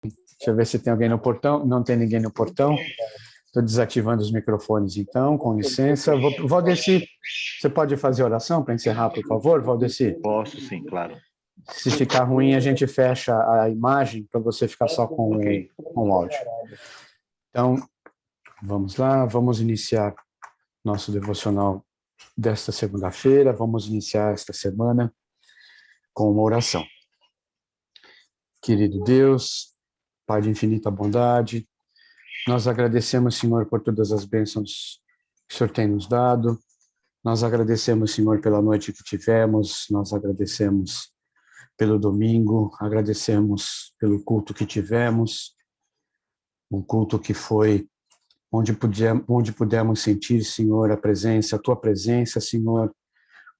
Deixa eu ver se tem alguém no portão. Não tem ninguém no portão. Estou desativando os microfones, então, com licença. Valdeci, você pode fazer oração para encerrar, por favor, Valdeci? Posso, sim, claro. Se ficar ruim, a gente fecha a imagem para você ficar só com o áudio. Então, vamos lá, vamos iniciar nosso devocional desta segunda-feira. Vamos iniciar esta semana com uma oração. Querido Deus, Pai de infinita bondade, nós agradecemos, Senhor, por todas as bênçãos que o Senhor tem nos dado. Nós agradecemos, Senhor, pela noite que tivemos. Nós agradecemos pelo domingo. Agradecemos pelo culto que tivemos. Um culto que foi onde pudemos sentir, Senhor, a Tua presença, Senhor.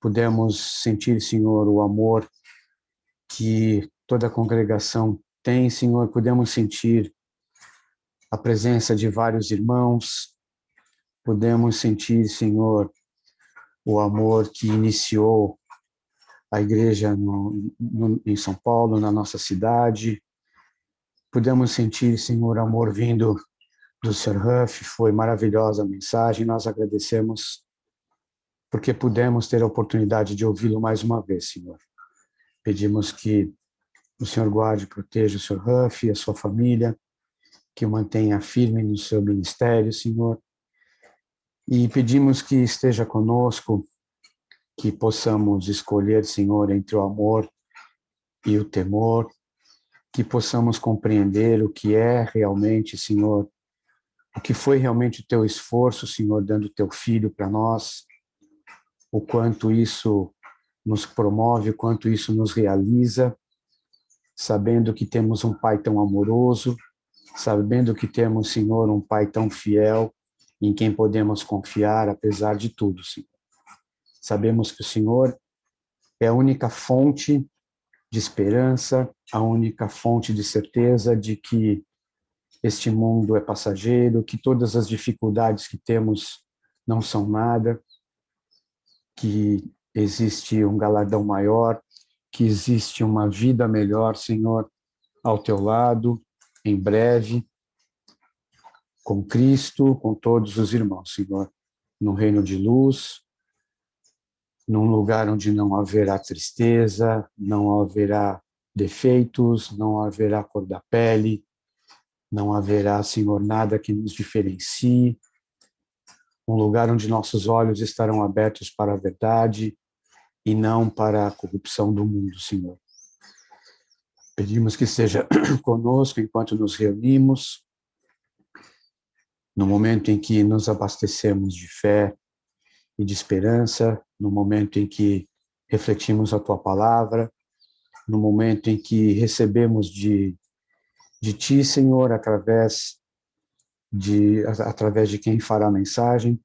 Pudemos sentir, Senhor, o amor que toda a congregação tem, Senhor. Pudemos sentir a presença de vários irmãos. Pudemos sentir, Senhor, o amor que iniciou a igreja em São Paulo, na nossa cidade. Pudemos sentir, Senhor, amor vindo do Sr. Huff. Foi maravilhosa a mensagem. Nós agradecemos porque pudemos ter a oportunidade de ouvi-lo mais uma vez, Senhor. Pedimos que o Senhor guarde e proteja o Sr. Huff e a sua família, que o mantenha firme no seu ministério, Senhor. E pedimos que esteja conosco, que possamos escolher, Senhor, entre o amor e o temor, que possamos compreender o que é realmente, Senhor, o que foi realmente o teu esforço, Senhor, dando o teu filho para nós, o quanto isso nos promove, o quanto isso nos realiza, sabendo que temos um Pai tão amoroso, sabendo que temos, Senhor, um Pai tão fiel, em quem podemos confiar, apesar de tudo, Senhor. Sabemos que o Senhor é a única fonte de esperança, a única fonte de certeza de que este mundo é passageiro, que todas as dificuldades que temos não são nada, que existe um galardão maior, que existe uma vida melhor, Senhor, ao teu lado, em breve, com Cristo, com todos os irmãos, Senhor, no reino de luz, num lugar onde não haverá tristeza, não haverá defeitos, não haverá cor da pele, não haverá, Senhor, nada que nos diferencie, um lugar onde nossos olhos estarão abertos para a verdade e não para a corrupção do mundo, Senhor. Pedimos que esteja conosco enquanto nos reunimos, no momento em que nos abastecemos de fé e de esperança, no momento em que refletimos a Tua palavra, no momento em que recebemos de Ti, Senhor, através de quem fará a mensagem,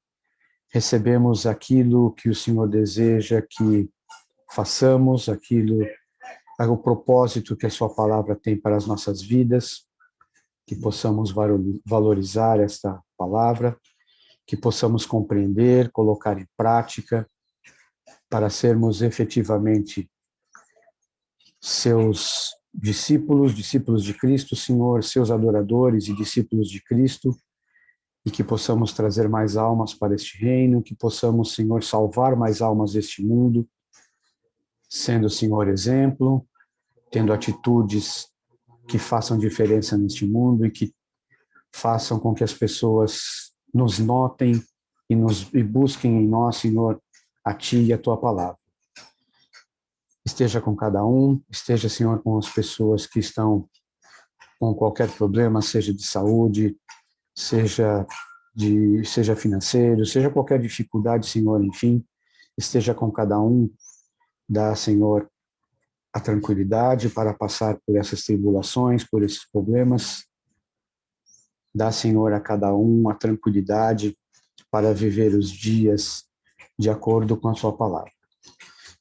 recebemos aquilo que o Senhor deseja que façamos, o propósito que a Sua palavra tem para as nossas vidas, que possamos valorizar esta palavra, que possamos compreender, colocar em prática, para sermos efetivamente seus discípulos, discípulos de Cristo, Senhor, seus adoradores e discípulos de Cristo, e que possamos trazer mais almas para este reino, que possamos, Senhor, salvar mais almas deste mundo, sendo, Senhor, exemplo, tendo atitudes que façam diferença neste mundo e que façam com que as pessoas nos notem e busquem em nós, Senhor, a Ti e a Tua palavra. Esteja com cada um, esteja, Senhor, com as pessoas que estão com qualquer problema, seja de saúde, seja financeiro, seja qualquer dificuldade, Senhor, enfim, esteja com cada um, dá, Senhor, a tranquilidade para passar por essas tribulações, por esses problemas, dá, Senhor, a cada um a tranquilidade para viver os dias de acordo com a Sua palavra.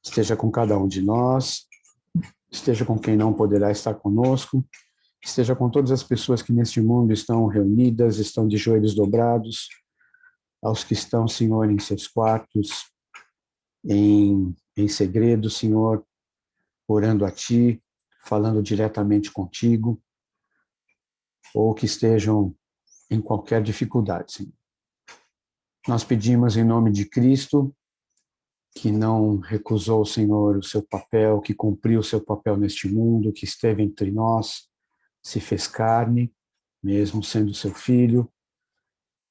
Esteja com cada um de nós, esteja com quem não poderá estar conosco, esteja com todas as pessoas que neste mundo estão reunidas, estão de joelhos dobrados, aos que estão, Senhor, em seus quartos, em segredo, Senhor, orando a Ti, falando diretamente contigo. ou que estejam em qualquer dificuldade, Senhor. Nós pedimos em nome de Cristo, que não recusou, Senhor, o seu papel, que cumpriu o seu papel neste mundo, que esteve entre nós, se fez carne, mesmo sendo seu filho,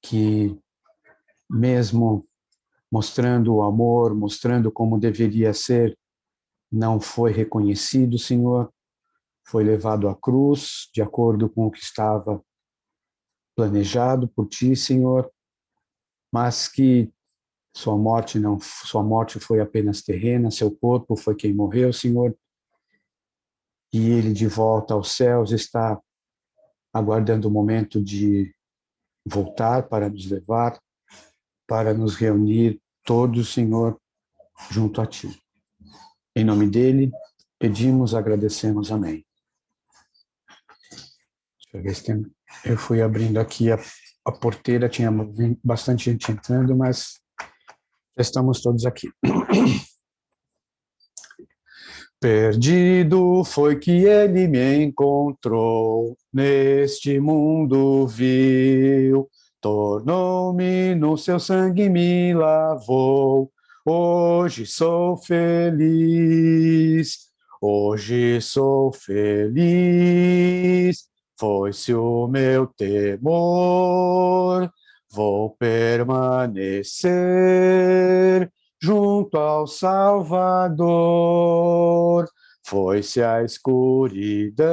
que mesmo mostrando o amor, mostrando como deveria ser, não foi reconhecido, Senhor, foi levado à cruz, de acordo com o que estava planejado por ti, Senhor, mas que sua morte foi apenas terrena, seu corpo foi quem morreu, Senhor, e ele de volta aos céus está aguardando o momento de voltar para nos levar, para nos reunir todos, Senhor, junto a ti. Em nome dele, pedimos, agradecemos, amém. Deixa eu ver se tem... Eu fui abrindo aqui a porteira, tinha bastante gente entrando, mas já estamos todos aqui. Perdido foi que ele me encontrou, neste mundo vil, tornou-me no seu sangue, me lavou. Hoje sou feliz, hoje sou feliz. Foi-se o meu temor, vou permanecer junto ao Salvador. Foi-se a escuridão,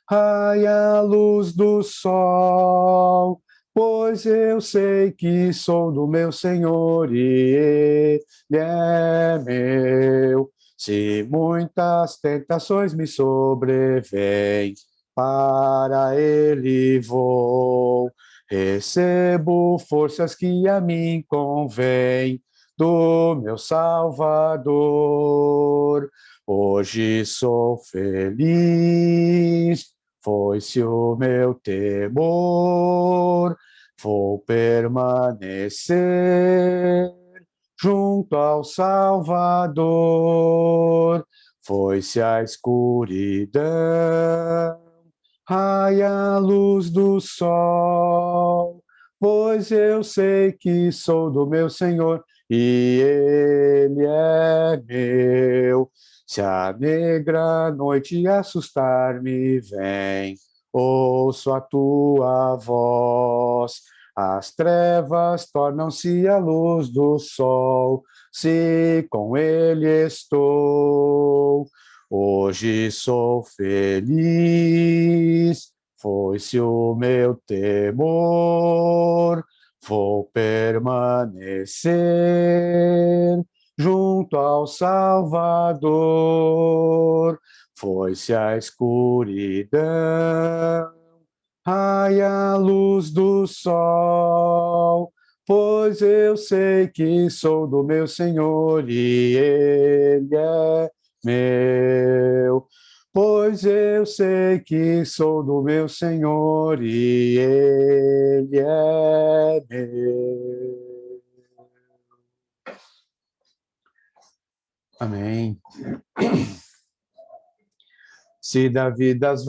raia a luz do sol, pois eu sei que sou do meu Senhor e Ele é meu. Se muitas tentações me sobrevêm, para Ele vou. Recebo forças que a mim convém do meu Salvador. Hoje sou feliz, foi-se o meu temor. Vou permanecer junto ao Salvador. Foi-se a escuridão, raia a luz do sol, pois eu sei que sou do meu Senhor e Ele é meu. Se a negra noite assustar-me vem, ouço a tua voz. As trevas tornam-se a luz do sol, se com Ele estou. Hoje sou feliz, foi-se o meu temor, vou permanecer junto ao Salvador. Foi-se a escuridão, raia a luz do sol, pois eu sei que sou do meu Senhor e Ele é meu. Pois eu sei que sou do meu Senhor e Ele é meu. Amém. Se da vida as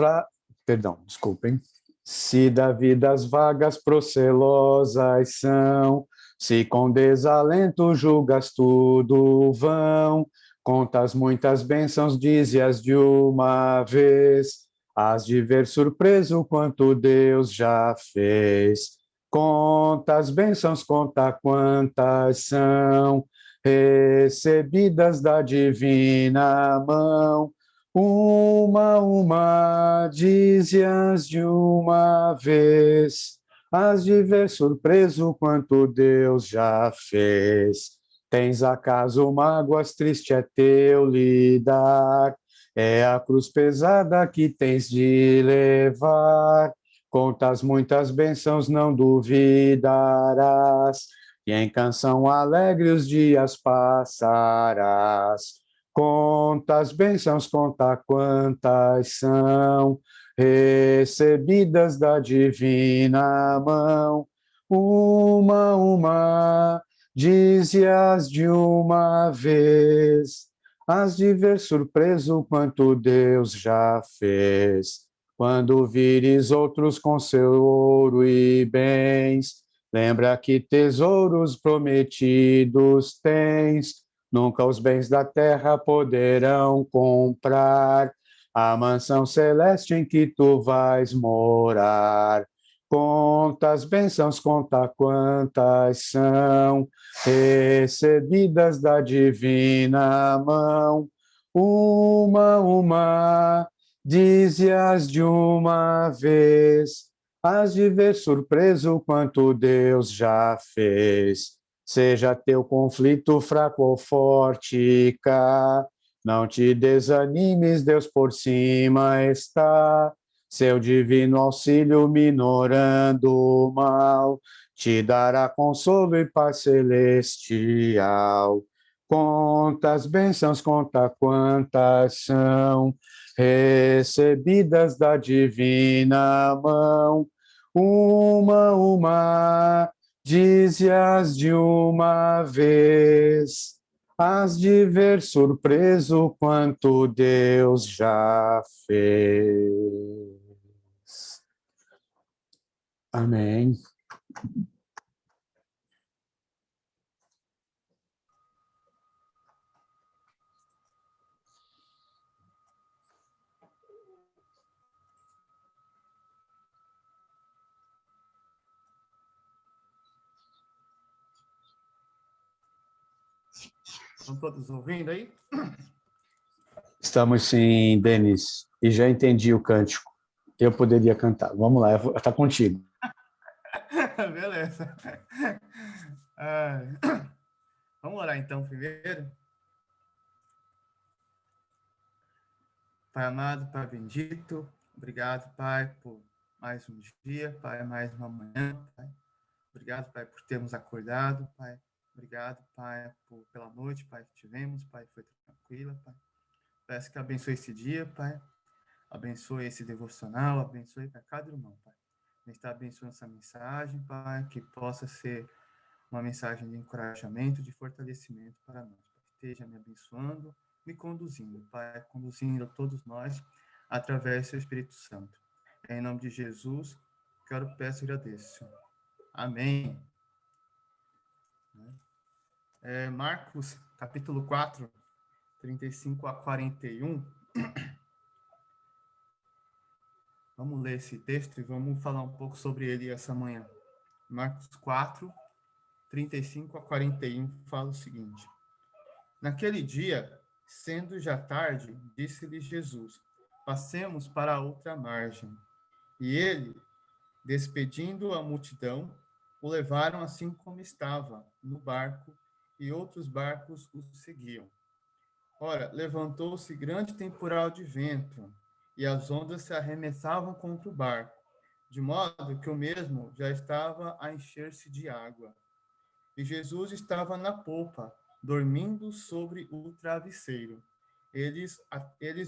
Perdão, desculpem. Se da vida as vagas procelosas são, se com desalento julgas tudo vão, contas muitas bênçãos, dize-as de uma vez, hás de ver surpreso quanto Deus já fez. Conta as bênçãos, conta quantas são, recebidas da divina mão. Uma, dize-as de uma vez, hás de ver surpreso quanto Deus já fez. Tens acaso mágoas, triste é teu lidar, é a cruz pesada que tens de levar. Contas muitas bênçãos, não duvidarás, e em canção alegre os dias passarás. Conta as bênçãos, conta quantas são, recebidas da divina mão. Uma, dize-as de uma vez, hás de ver surpreso quanto Deus já fez. Quando vires outros com seu ouro e bens, lembra que tesouros prometidos tens. Nunca os bens da terra poderão comprar a mansão celeste em que tu vais morar. Conta as bênçãos, conta quantas são recebidas da divina mão. Uma, dize-as de uma vez, hás de ver surpreso quanto Deus já fez. Seja teu conflito fraco ou forte cá, não te desanimes, Deus por cima está. Seu divino auxílio minorando o mal, te dará consolo e paz celestial. Conta as bênçãos, conta quantas são recebidas da divina mão. Uma, dize-as de uma vez, hás de ver surpreso quanto Deus já fez. Amém. Estão todos ouvindo aí? Estamos sim, Denis, e já entendi o cântico. Eu poderia cantar. Vamos lá, está contigo. Beleza. Vamos orar então primeiro. Pai amado, Pai bendito, obrigado, Pai, por mais um dia, Pai, mais uma manhã, Pai. Obrigado, Pai, por termos acordado, Pai. Obrigado, Pai, pela noite, Pai, que tivemos, Pai, foi tranquila, Pai. Peço que abençoe esse dia, Pai. Abençoe esse devocional, abençoe para cada irmão, Pai. A gente está abençoando essa mensagem, Pai, que possa ser uma mensagem de encorajamento, de fortalecimento para nós. Pai. Esteja me abençoando, me conduzindo, Pai, conduzindo a todos nós através do seu Espírito Santo. Em nome de Jesus, quero, peço e agradeço. Amém. Marcos, capítulo 4, 35 a 41. Vamos ler esse texto e vamos falar um pouco sobre ele essa manhã. Marcos 4, 35 a 41 fala o seguinte: Naquele dia, sendo já tarde, disse-lhe Jesus: Passemos para a outra margem. E ele, despedindo a multidão, o levaram assim como estava, no barco, e outros barcos o seguiam. Ora, levantou-se grande temporal de vento, e as ondas se arremessavam contra o barco, de modo que o mesmo já estava a encher-se de água. E Jesus estava na popa, dormindo sobre o travesseiro. Eles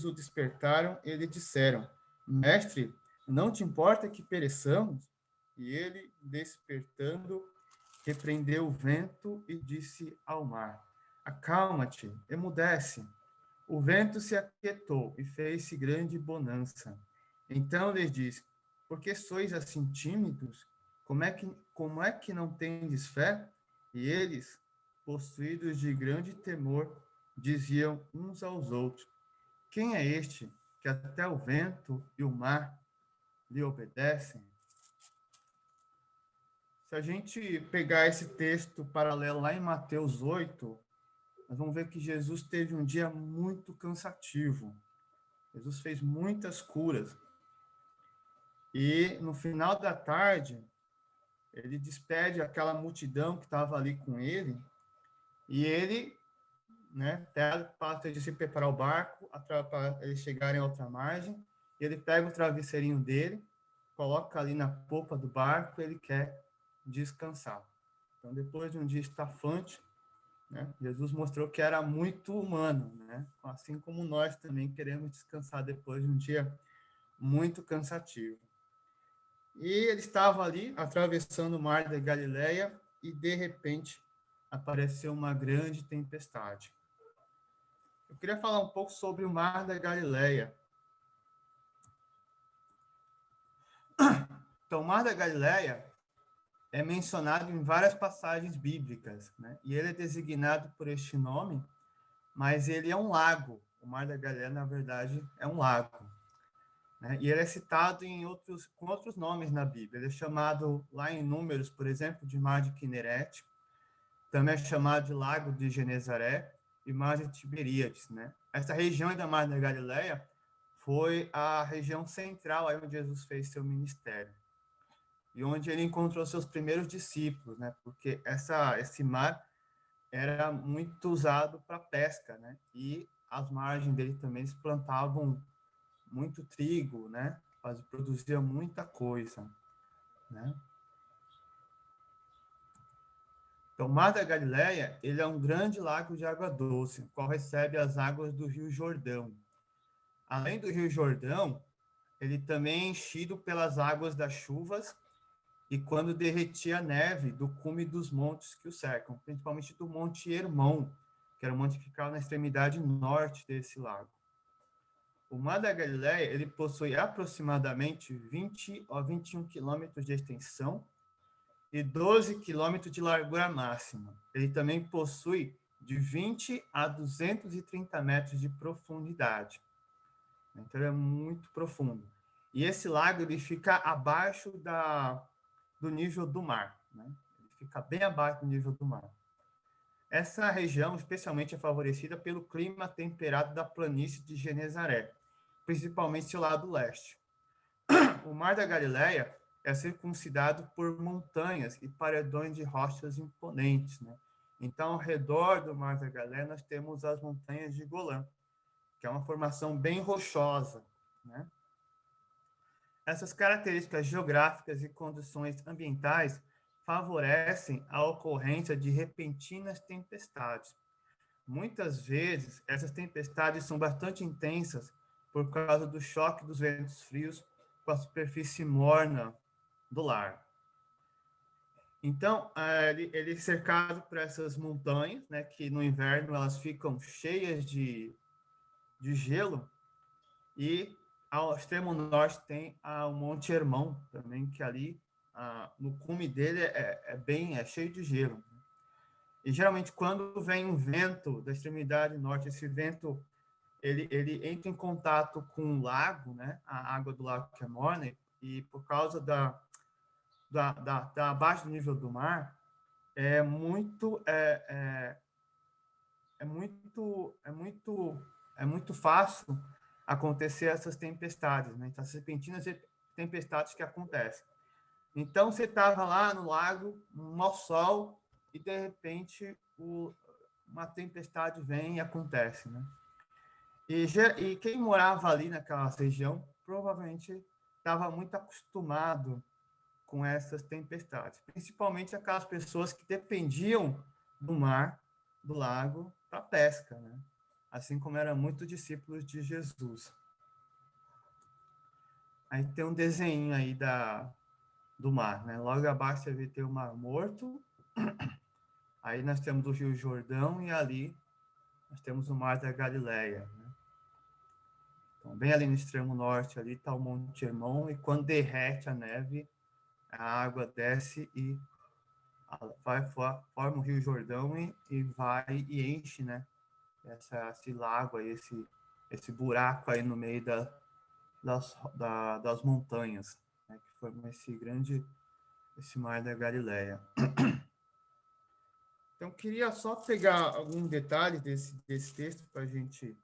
o despertaram e lhe disseram: Mestre, não te importa que pereçamos? E ele, despertando, repreendeu o vento e disse ao mar: Acalma-te, emudece. O vento se aquietou e fez-se grande bonança. Então lhes disse: Por que sois assim tímidos? Como é que não tendes fé? E eles, possuídos de grande temor, diziam uns aos outros: Quem é este que até o vento e o mar lhe obedecem? Se a gente pegar esse texto paralelo lá em Mateus 8, nós vamos ver que Jesus teve um dia muito cansativo. Jesus fez muitas curas. E no final da tarde, ele despede aquela multidão que estava ali com ele, e ele, né, passa de se preparar o barco para eles chegarem a outra margem, e ele pega o travesseirinho dele, coloca ali na popa do barco, ele quer descansar. Então, depois de um dia estafante, né, Jesus mostrou que era muito humano, né? Assim como nós também queremos descansar depois de um dia muito cansativo. E ele estava ali atravessando o mar da Galileia e de repente apareceu uma grande tempestade. Eu queria falar um pouco sobre o mar da Galileia. Então, o Mar da Galileia é mencionado em várias passagens bíblicas, né? E ele é designado por este nome, mas ele é um lago. O Mar da Galileia, na verdade, é um lago, né? E ele é citado com outros nomes na Bíblia. Ele é chamado, lá em Números, por exemplo, de Mar de Quinerete, também é chamado de Lago de Genezaré e Mar de Tiberíades, né? Essa região da Mar da Galileia foi a região central aí onde Jesus fez seu ministério e onde ele encontrou seus primeiros discípulos, né? Porque esse mar era muito usado para pesca, né? E as margens dele também eles plantavam muito trigo, né? Produzia muita coisa, né? Então, o Mar da Galileia, ele é um grande lago de água doce, o qual recebe as águas do Rio Jordão. Além do Rio Jordão, ele também é enchido pelas águas das chuvas e quando derretia a neve do cume dos montes que o cercam, principalmente do Monte Hermon, que era o monte que ficava na extremidade norte desse lago. O Mar da Galileia, ele possui aproximadamente 20 a 21 quilômetros de extensão e 12 quilômetros de largura máxima. Ele também possui de 20 a 230 metros de profundidade. Então, ele é muito profundo. E esse lago ele fica abaixo do nível do mar, né? Ele fica bem abaixo do nível do mar. Essa região, especialmente, é favorecida pelo clima temperado da planície de Genezaré, principalmente o lado leste. O Mar da Galileia é circuncidado por montanhas e paredões de rochas imponentes, né? Então, ao redor do Mar da Galileia, nós temos as montanhas de Golã, que é uma formação bem rochosa, né? Essas características geográficas e condições ambientais favorecem a ocorrência de repentinas tempestades. Muitas vezes, essas tempestades são bastante intensas por causa do choque dos ventos frios com a superfície morna do lar. Então, ele é cercado por essas montanhas, né, que no inverno elas ficam cheias de gelo, e ao extremo norte tem o Monte Hermon, também, que ali, no cume dele, é cheio de gelo. E, geralmente, quando vem um vento da extremidade norte, esse vento, ele entra em contato com o lago, né, a água do lago que é morna, e por causa da abaixo do nível do mar, é muito fácil acontecer essas tempestades, né? Essas repentinas tempestades que acontecem. Então, você estava lá no lago, um mau sol, e, de repente, uma tempestade vem e acontece, né? E quem morava ali naquela região, provavelmente estava muito acostumado com essas tempestades, principalmente aquelas pessoas que dependiam do mar, do lago, para pesca, né? Assim como eram muitos discípulos de Jesus. Aí tem um desenho aí do mar, né? Logo abaixo você vê tem o Mar Morto, aí nós temos o Rio Jordão e ali nós temos o Mar da Galileia, né? Então, bem ali no extremo norte ali está o Monte Hermon, e quando derrete a neve, a água desce e forma o Rio Jordão e vai e enche, né? Esse lago aí, esse buraco aí no meio das montanhas, né? Que formam esse Mar da Galileia. Então, queria só pegar algum detalhe desse texto para a gente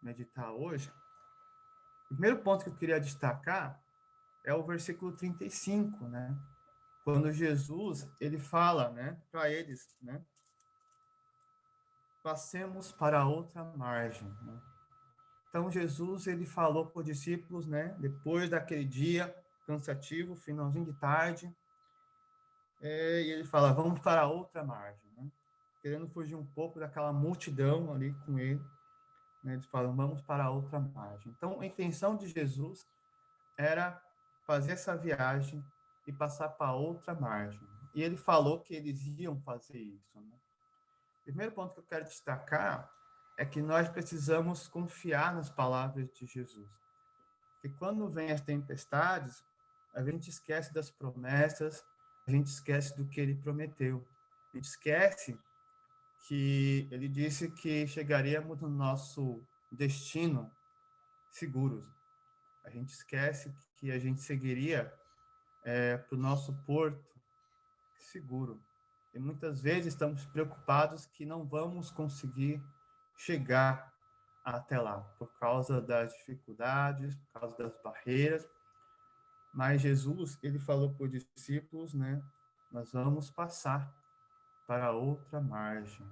meditar hoje. O primeiro ponto que eu queria destacar é o versículo 35, né? Quando Jesus, ele fala, né, para eles, né? Passemos para a outra margem, né? Então, Jesus, ele falou para os discípulos, né, depois daquele dia cansativo, finalzinho de tarde, e ele fala, vamos para a outra margem, né? Querendo fugir um pouco daquela multidão ali com ele, né? Eles falam, vamos para a outra margem. Então, a intenção de Jesus era fazer essa viagem e passar para a outra margem. E ele falou que eles iam fazer isso, né? O primeiro ponto que eu quero destacar é que nós precisamos confiar nas palavras de Jesus. E quando vem as tempestades, a gente esquece das promessas, a gente esquece do que ele prometeu. A gente esquece que ele disse que chegaríamos no nosso destino seguros. A gente esquece que a gente seguiria para o nosso porto seguro. E muitas vezes estamos preocupados que não vamos conseguir chegar até lá, por causa das dificuldades, por causa das barreiras. Mas Jesus, ele falou para os discípulos, né? Nós vamos passar para outra margem.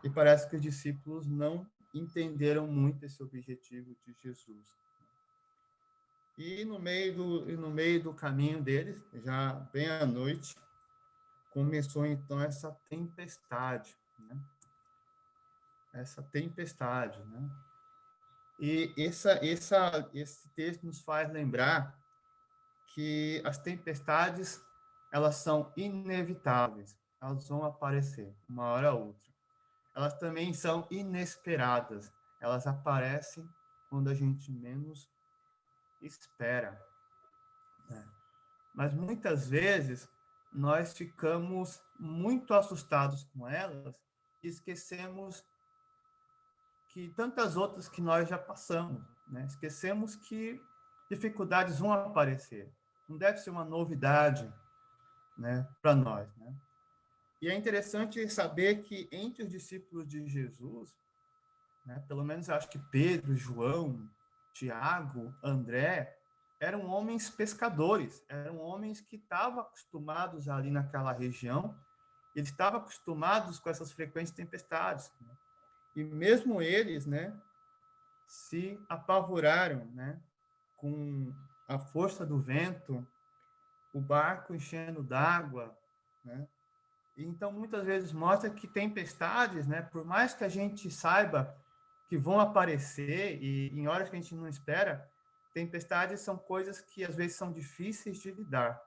E parece que os discípulos não entenderam muito esse objetivo de Jesus. E no meio do caminho deles, já bem à noite, começou então essa tempestade, né? Essa tempestade, né? E esse texto nos faz lembrar que as tempestades, elas são inevitáveis, elas vão aparecer uma hora ou outra. Elas também são inesperadas, elas aparecem quando a gente menos espera, né? Mas muitas vezes nós ficamos muito assustados com elas e esquecemos que tantas outras que nós já passamos, né? Esquecemos que dificuldades vão aparecer. Não deve ser uma novidade, né, para nós, né? E é interessante saber que entre os discípulos de Jesus, né, pelo menos acho que Pedro, João, Tiago, André, eram homens pescadores, eram homens que estavam acostumados ali naquela região, eles estavam acostumados com essas frequentes tempestades, né? E mesmo eles, né, se apavoraram, né, com a força do vento, o barco enchendo d'água, né? Então, muitas vezes mostra que tempestades, né, por mais que a gente saiba que vão aparecer e em horas que a gente não espera, tempestades são coisas que às vezes são difíceis de lidar.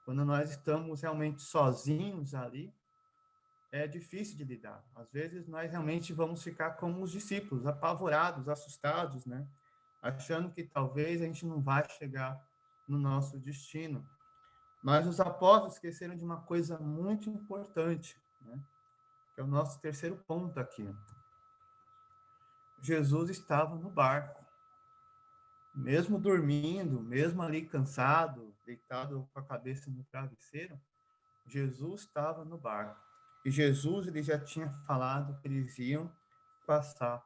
Quando nós estamos realmente sozinhos ali, é difícil de lidar. Às vezes nós realmente vamos ficar como os discípulos, apavorados, assustados, né? Achando que talvez a gente não vai chegar no nosso destino. Mas os apóstolos esqueceram de uma coisa muito importante, né? Que é o nosso terceiro ponto aqui. Jesus estava no barco. Mesmo dormindo, mesmo ali cansado, deitado com a cabeça no travesseiro, Jesus estava no barco. E Jesus, ele já tinha falado que eles iam passar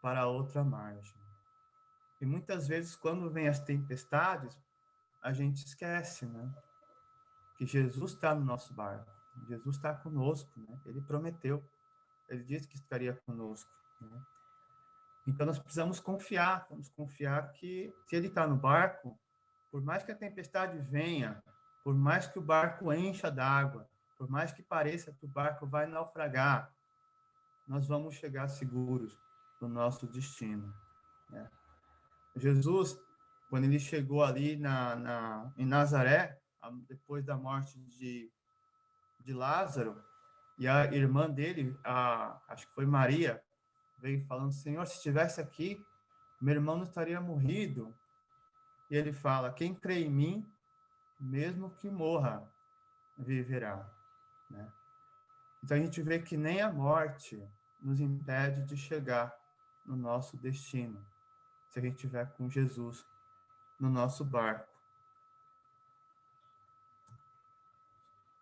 para outra margem. E muitas vezes, quando vem as tempestades, a gente esquece, né? Que Jesus está no nosso barco. Jesus está conosco, né? Ele prometeu. Ele disse que estaria conosco, né? Então, nós precisamos confiar. Vamos confiar que, se ele está no barco, por mais que a tempestade venha, por mais que o barco encha d'água, por mais que pareça que o barco vai naufragar, nós vamos chegar seguros no nosso destino, né? Jesus, quando ele chegou ali em Nazaré, depois da morte de Lázaro, e a irmã dele, acho que foi Maria, veio falando: Senhor, se estivesse aqui, meu irmão não estaria morrido. E ele fala: quem crê em mim, mesmo que morra, viverá, né? Então a gente vê que nem a morte nos impede de chegar no nosso destino, se a gente estiver com Jesus no nosso barco.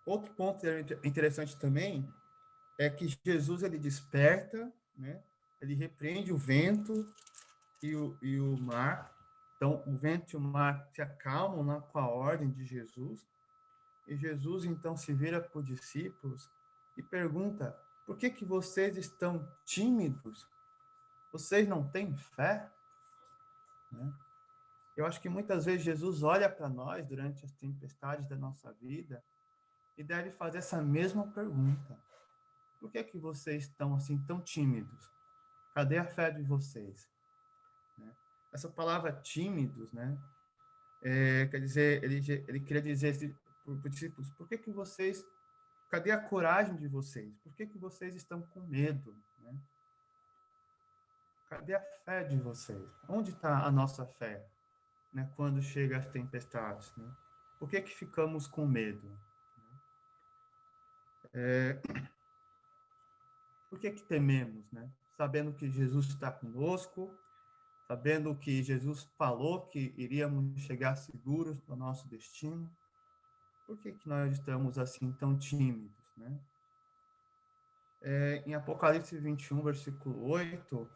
Outro ponto interessante também é que Jesus, ele desperta, né? Ele repreende o vento e o mar. Então, o vento e o mar se acalmam, né, com a ordem de Jesus. E Jesus, então, se vira para os discípulos e pergunta: por que vocês estão tímidos? Vocês não têm fé? Né? Eu acho que muitas vezes Jesus olha para nós durante as tempestades da nossa vida e deve fazer essa mesma pergunta: por que vocês estão assim tão tímidos? Cadê a fé de vocês? Né? Essa palavra tímidos, né? Quer dizer, ele queria dizer para os discípulos: por que vocês, cadê a coragem de vocês? Por que vocês estão com medo? Né? Cadê a fé de vocês? Onde está a nossa fé? né, quando chegam as tempestades, né? Por que ficamos com medo? Por que tememos, né? Sabendo que Jesus está conosco, sabendo que Jesus falou que iríamos chegar seguros ao nosso destino, por que nós estamos assim tão tímidos, né? Em Apocalipse 21, versículo 8,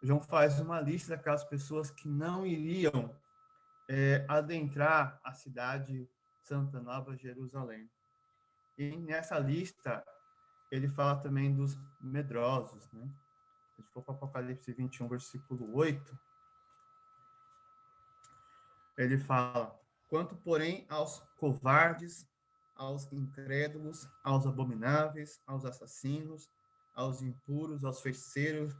João faz uma lista daquelas pessoas que não iriam adentrar a cidade Santa Nova Jerusalém. E nessa lista, ele fala também dos medrosos, né? Se a gente for para Apocalipse 21, versículo 8, ele fala: quanto, porém, aos covardes, aos incrédulos, aos abomináveis, aos assassinos, aos impuros, aos feiticeiros,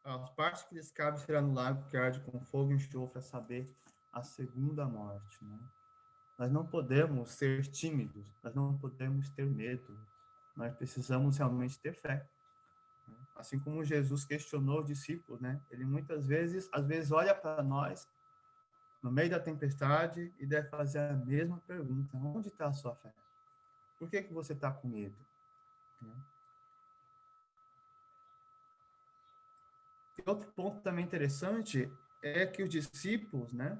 as partes que lhes cabe será no lago que arde com fogo e enxofre, a saber, a segunda morte, né? Nós não podemos ser tímidos, nós não podemos ter medo, nós precisamos realmente ter fé. Assim como Jesus questionou os discípulos, né? Ele muitas vezes, às vezes, olha para nós no meio da tempestade e deve fazer a mesma pergunta: onde está a sua fé? Por que você está com medo? E outro ponto também interessante é que os discípulos, né?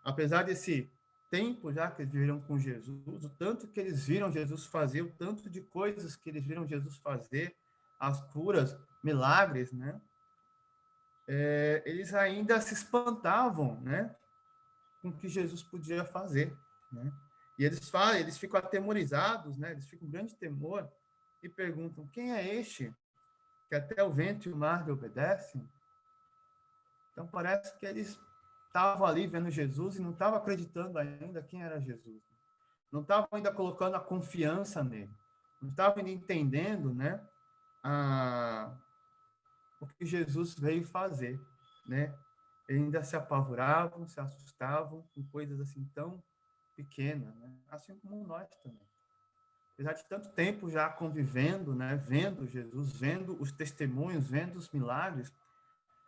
Apesar desse tempo já que eles viveram com Jesus, o tanto que eles viram Jesus fazer, o tanto de coisas que eles viram Jesus fazer, as curas, milagres, né? Eles ainda se espantavam, né? Com o que Jesus podia fazer, né? E eles ficam atemorizados, né? Eles ficam com grande temor e perguntam: quem é este que até o vento e o mar lhe obedecem? Então parece que eles estavam ali vendo Jesus e não estavam acreditando ainda quem era Jesus. Não estavam ainda colocando a confiança nele. Não estavam ainda entendendo, né, o que Jesus veio fazer, né? Eles ainda se apavoravam, se assustavam com coisas assim tão pequenas, né? Assim como nós também. Apesar de tanto tempo já convivendo, né, vendo Jesus, vendo os testemunhos, vendo os milagres,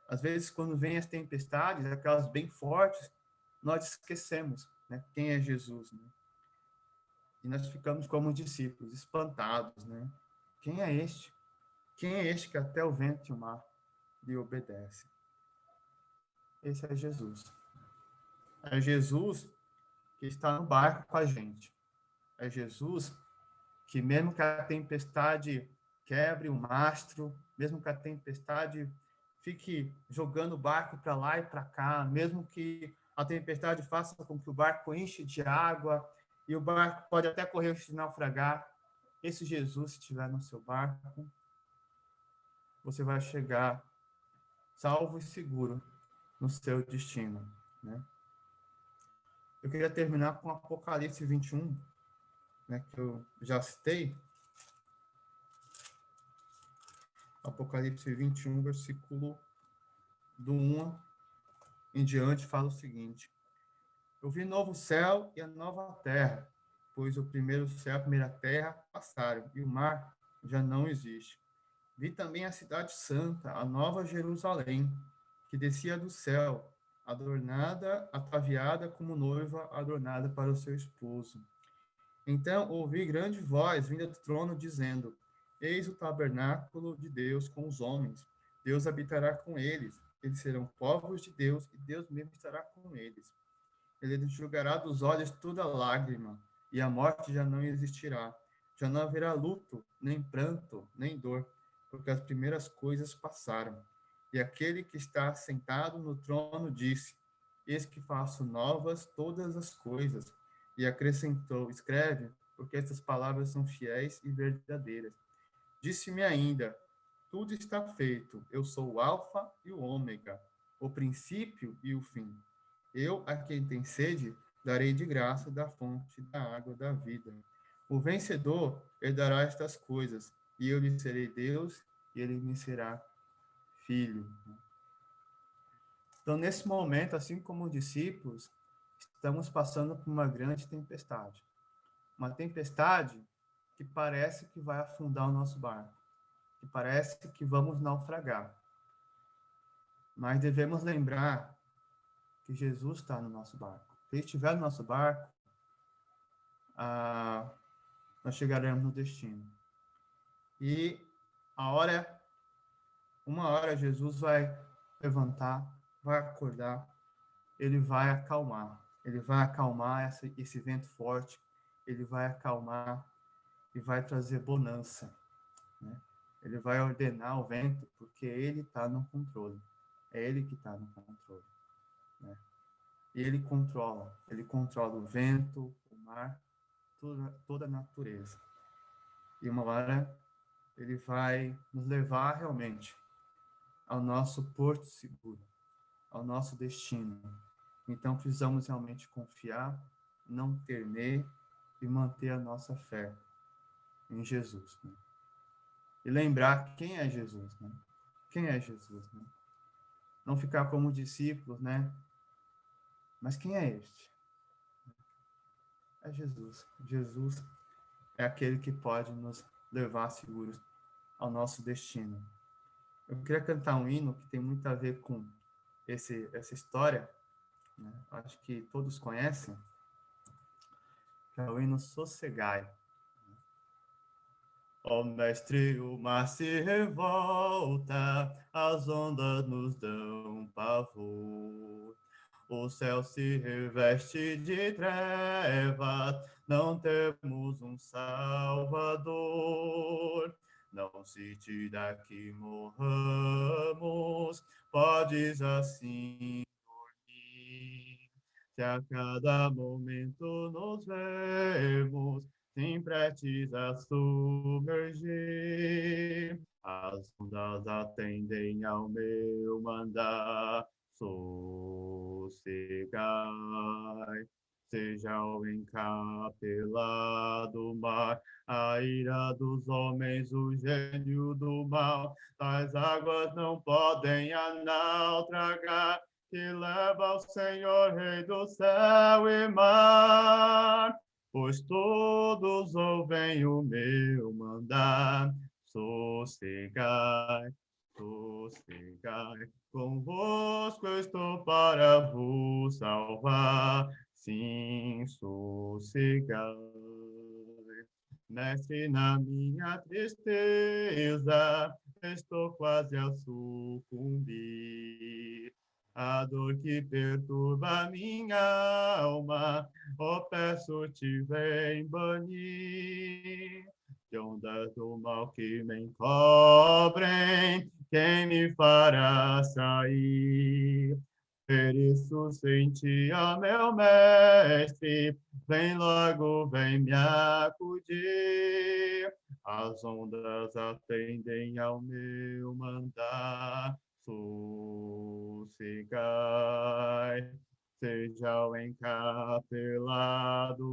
às vezes quando vem as tempestades, aquelas bem fortes, nós esquecemos, né, quem é Jesus, né? E nós ficamos como discípulos, espantados, né? Quem é este? Quem é este que até o vento e o mar lhe obedece? Esse é Jesus. É Jesus que está no barco com a gente. É Jesus que, mesmo que a tempestade quebre o mastro, mesmo que a tempestade fique jogando o barco para lá e para cá, mesmo que a tempestade faça com que o barco enche de água e o barco pode até correr o risco de naufragar, esse Jesus, se estiver no seu barco, você vai chegar salvo e seguro no seu destino, né? Eu queria terminar com Apocalipse 21, né, que eu já citei. Apocalipse 21, versículo do 1 em diante, fala o seguinte: eu vi novo céu e a nova terra, pois o primeiro céu e a primeira terra passaram, e o mar já não existe. Vi também a cidade santa, a nova Jerusalém, que descia do céu, adornada, ataviada como noiva adornada para o seu esposo. Então ouvi grande voz vinda do trono, dizendo: eis o tabernáculo de Deus com os homens. Deus habitará com eles. Eles serão povos de Deus, e Deus mesmo estará com eles. Ele enxugará dos olhos toda lágrima, e a morte já não existirá. Já não haverá luto, nem pranto, nem dor, porque as primeiras coisas passaram. E aquele que está sentado no trono disse: eis que faço novas todas as coisas. E acrescentou: escreve, porque estas palavras são fiéis e verdadeiras. Disse-me ainda: tudo está feito. Eu sou o Alfa e o Ômega, o princípio e o fim. Eu, a quem tem sede, darei de graça da fonte da água da vida. O vencedor herdará estas coisas, e eu lhe serei Deus, e ele me será filho. Então, nesse momento, assim como os discípulos, estamos passando por uma grande tempestade. Uma tempestade que parece que vai afundar o nosso barco, que parece que vamos naufragar. Mas devemos lembrar que Jesus está no nosso barco. Se ele estiver no nosso barco, nós chegaremos no destino. E uma hora Jesus vai levantar, vai acordar, ele vai acalmar esse vento forte, ele vai acalmar e vai trazer bonança, né? Ele vai ordenar o vento, porque ele está no controle. É ele que está no controle, né? E ele controla o vento, o mar, toda a natureza. E uma hora ele vai nos levar realmente ao nosso porto seguro, ao nosso destino. Então precisamos realmente confiar, não temer e manter a nossa fé em Jesus, né? E lembrar quem é Jesus, né? Quem é Jesus, né? Não ficar como discípulos, né? Mas quem é este? É Jesus. Jesus é aquele que pode nos levar seguros ao nosso destino. Eu queria cantar um hino que tem muito a ver com essa história, né? Acho que todos conhecem, que é o hino Sossegai. Ó mestre, o mar se revolta, as ondas nos dão pavor. O céu se reveste de trevas, não temos um Salvador. Não se te dá que morramos, podes assim dormir. Se a cada momento nos vemos, sim prestes a submergir, as ondas atendem ao meu mandar. Sossegai, seja o encapelado mar, a ira dos homens, o gênio do mal, as águas não podem a nau tragar, que leva ao Senhor, Rei do céu e mar, pois todos ouvem o meu mandar. Sossegai, sossegai, convosco eu estou para vos salvar. Sim, sossegai. Mestre, na minha tristeza, estou quase a sucumbir. A dor que perturba minha alma, ó, peço-te, vem banir. De ondas do mal que me encobrem, quem me fará sair? Pereço sem ti, ó meu mestre, vem logo, vem me acudir. As ondas atendem ao meu mandar. Sossegai, seja o encapelado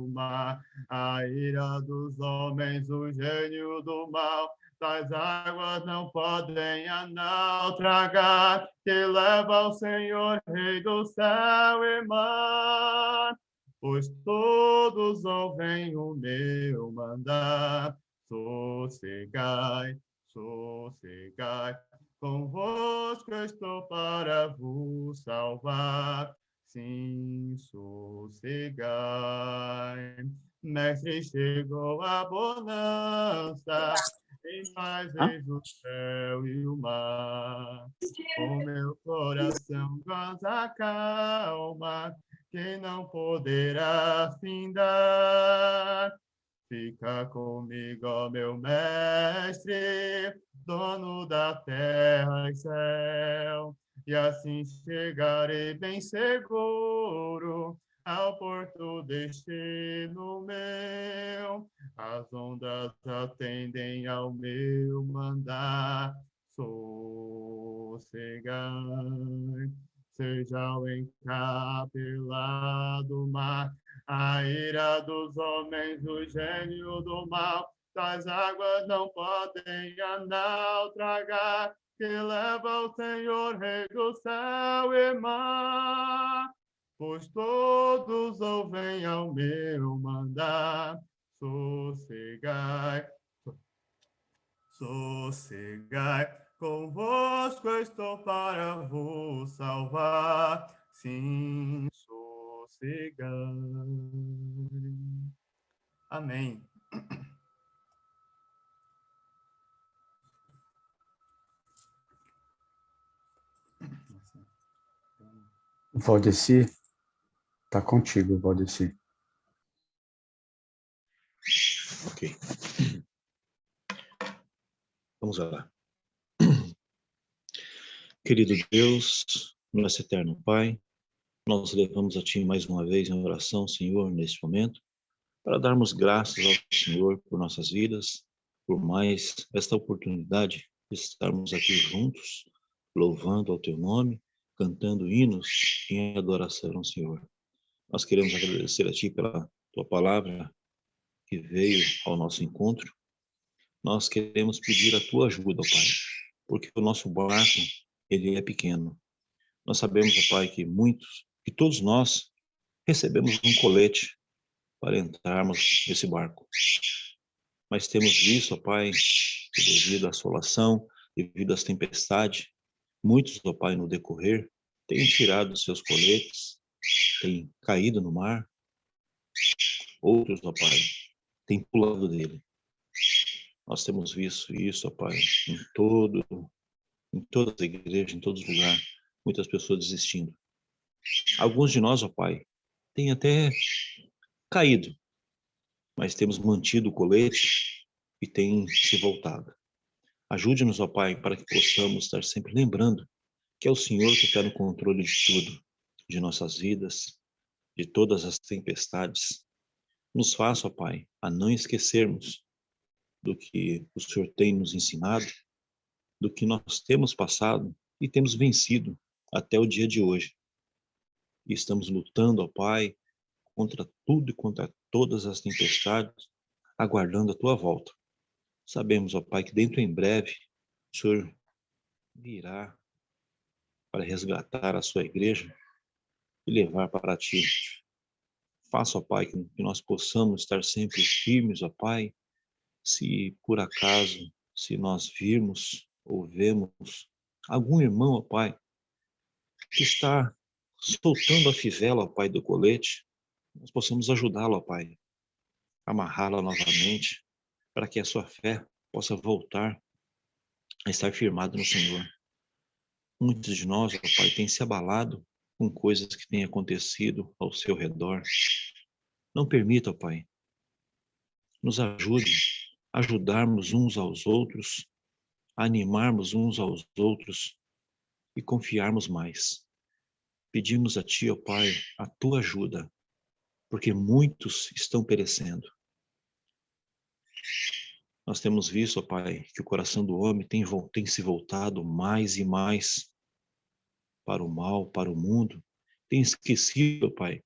mar, a ira dos homens, o gênio do mal, das águas não podem a nau tragar, que leva ao Senhor, Rei do céu e mar, pois todos ouvem o meu mandar. Sossegai, sossegai, convosco estou para vos salvar. Sim, sossegai. Mestre, chegou a bonança, em paz eis o céu e o mar. O meu coração goza calma, que não poderá findar. Fica comigo, ó meu mestre, dono da terra e céu, e assim chegarei bem seguro ao porto destino meu. As ondas atendem ao meu mandar. Sossegai, seja o encapelado mar, a ira dos homens, o gênio do mal, das águas não podem a nau tragar, que leva ao Senhor, Rei do céu e mar, pois todos ouvem ao meu mandar. Sossegai, sossegai, convosco eu estou para vos salvar, sim, sossegai. Amém. Valdeci, está contigo, Valdeci. Ok. Vamos lá. Querido Deus, nosso eterno Pai, nós levamos a Ti mais uma vez em oração, Senhor, neste momento, para darmos graças ao Senhor por nossas vidas, por mais esta oportunidade de estarmos aqui juntos, louvando ao Teu nome, cantando hinos em adoração ao Senhor. Nós queremos agradecer a Ti pela Tua palavra que veio ao nosso encontro. Nós queremos pedir a Tua ajuda, Pai, porque o nosso barco, ele é pequeno. Nós sabemos, Pai, que todos nós recebemos um colete para entrarmos nesse barco. Mas temos visto, Pai, que devido à assolação, devido às tempestades, muitos, Pai, no decorrer, têm tirado seus coletes, têm caído no mar. Outros, Pai, têm pulado dele. Nós temos visto isso, Pai, em todas as igrejas, em todos os lugares, muitas pessoas desistindo. Alguns de nós, Pai, têm até caído, mas temos mantido o colete e tem se voltado. Ajude-nos, Pai, para que possamos estar sempre lembrando que é o Senhor que está no controle de tudo, de nossas vidas, de todas as tempestades. Nos faça, Pai, a não esquecermos do que o Senhor tem nos ensinado, do que nós temos passado e temos vencido até o dia de hoje. E estamos lutando, Pai, contra tudo e contra todas as tempestades, aguardando a Tua volta. Sabemos, Pai, que dentro em breve o Senhor virá para resgatar a sua igreja e levar para Ti. Faça, Pai, que nós possamos estar sempre firmes, Pai, se por acaso, se nós virmos ou vemos algum irmão, Pai, que está soltando a fivela, Pai, do colete, nós possamos ajudá-lo, Pai, amarrá-la novamente, para que a sua fé possa voltar a estar firmado no Senhor. Muitos de nós, Pai, têm se abalado com coisas que têm acontecido ao seu redor. Não permita, Pai, nos ajude a ajudarmos uns aos outros, a animarmos uns aos outros e confiarmos mais. Pedimos a Ti, ó Pai, a Tua ajuda, porque muitos estão perecendo. Nós temos visto, ó Pai, que o coração do homem tem se voltado mais e mais para o mal, para o mundo. Tem esquecido, ó Pai,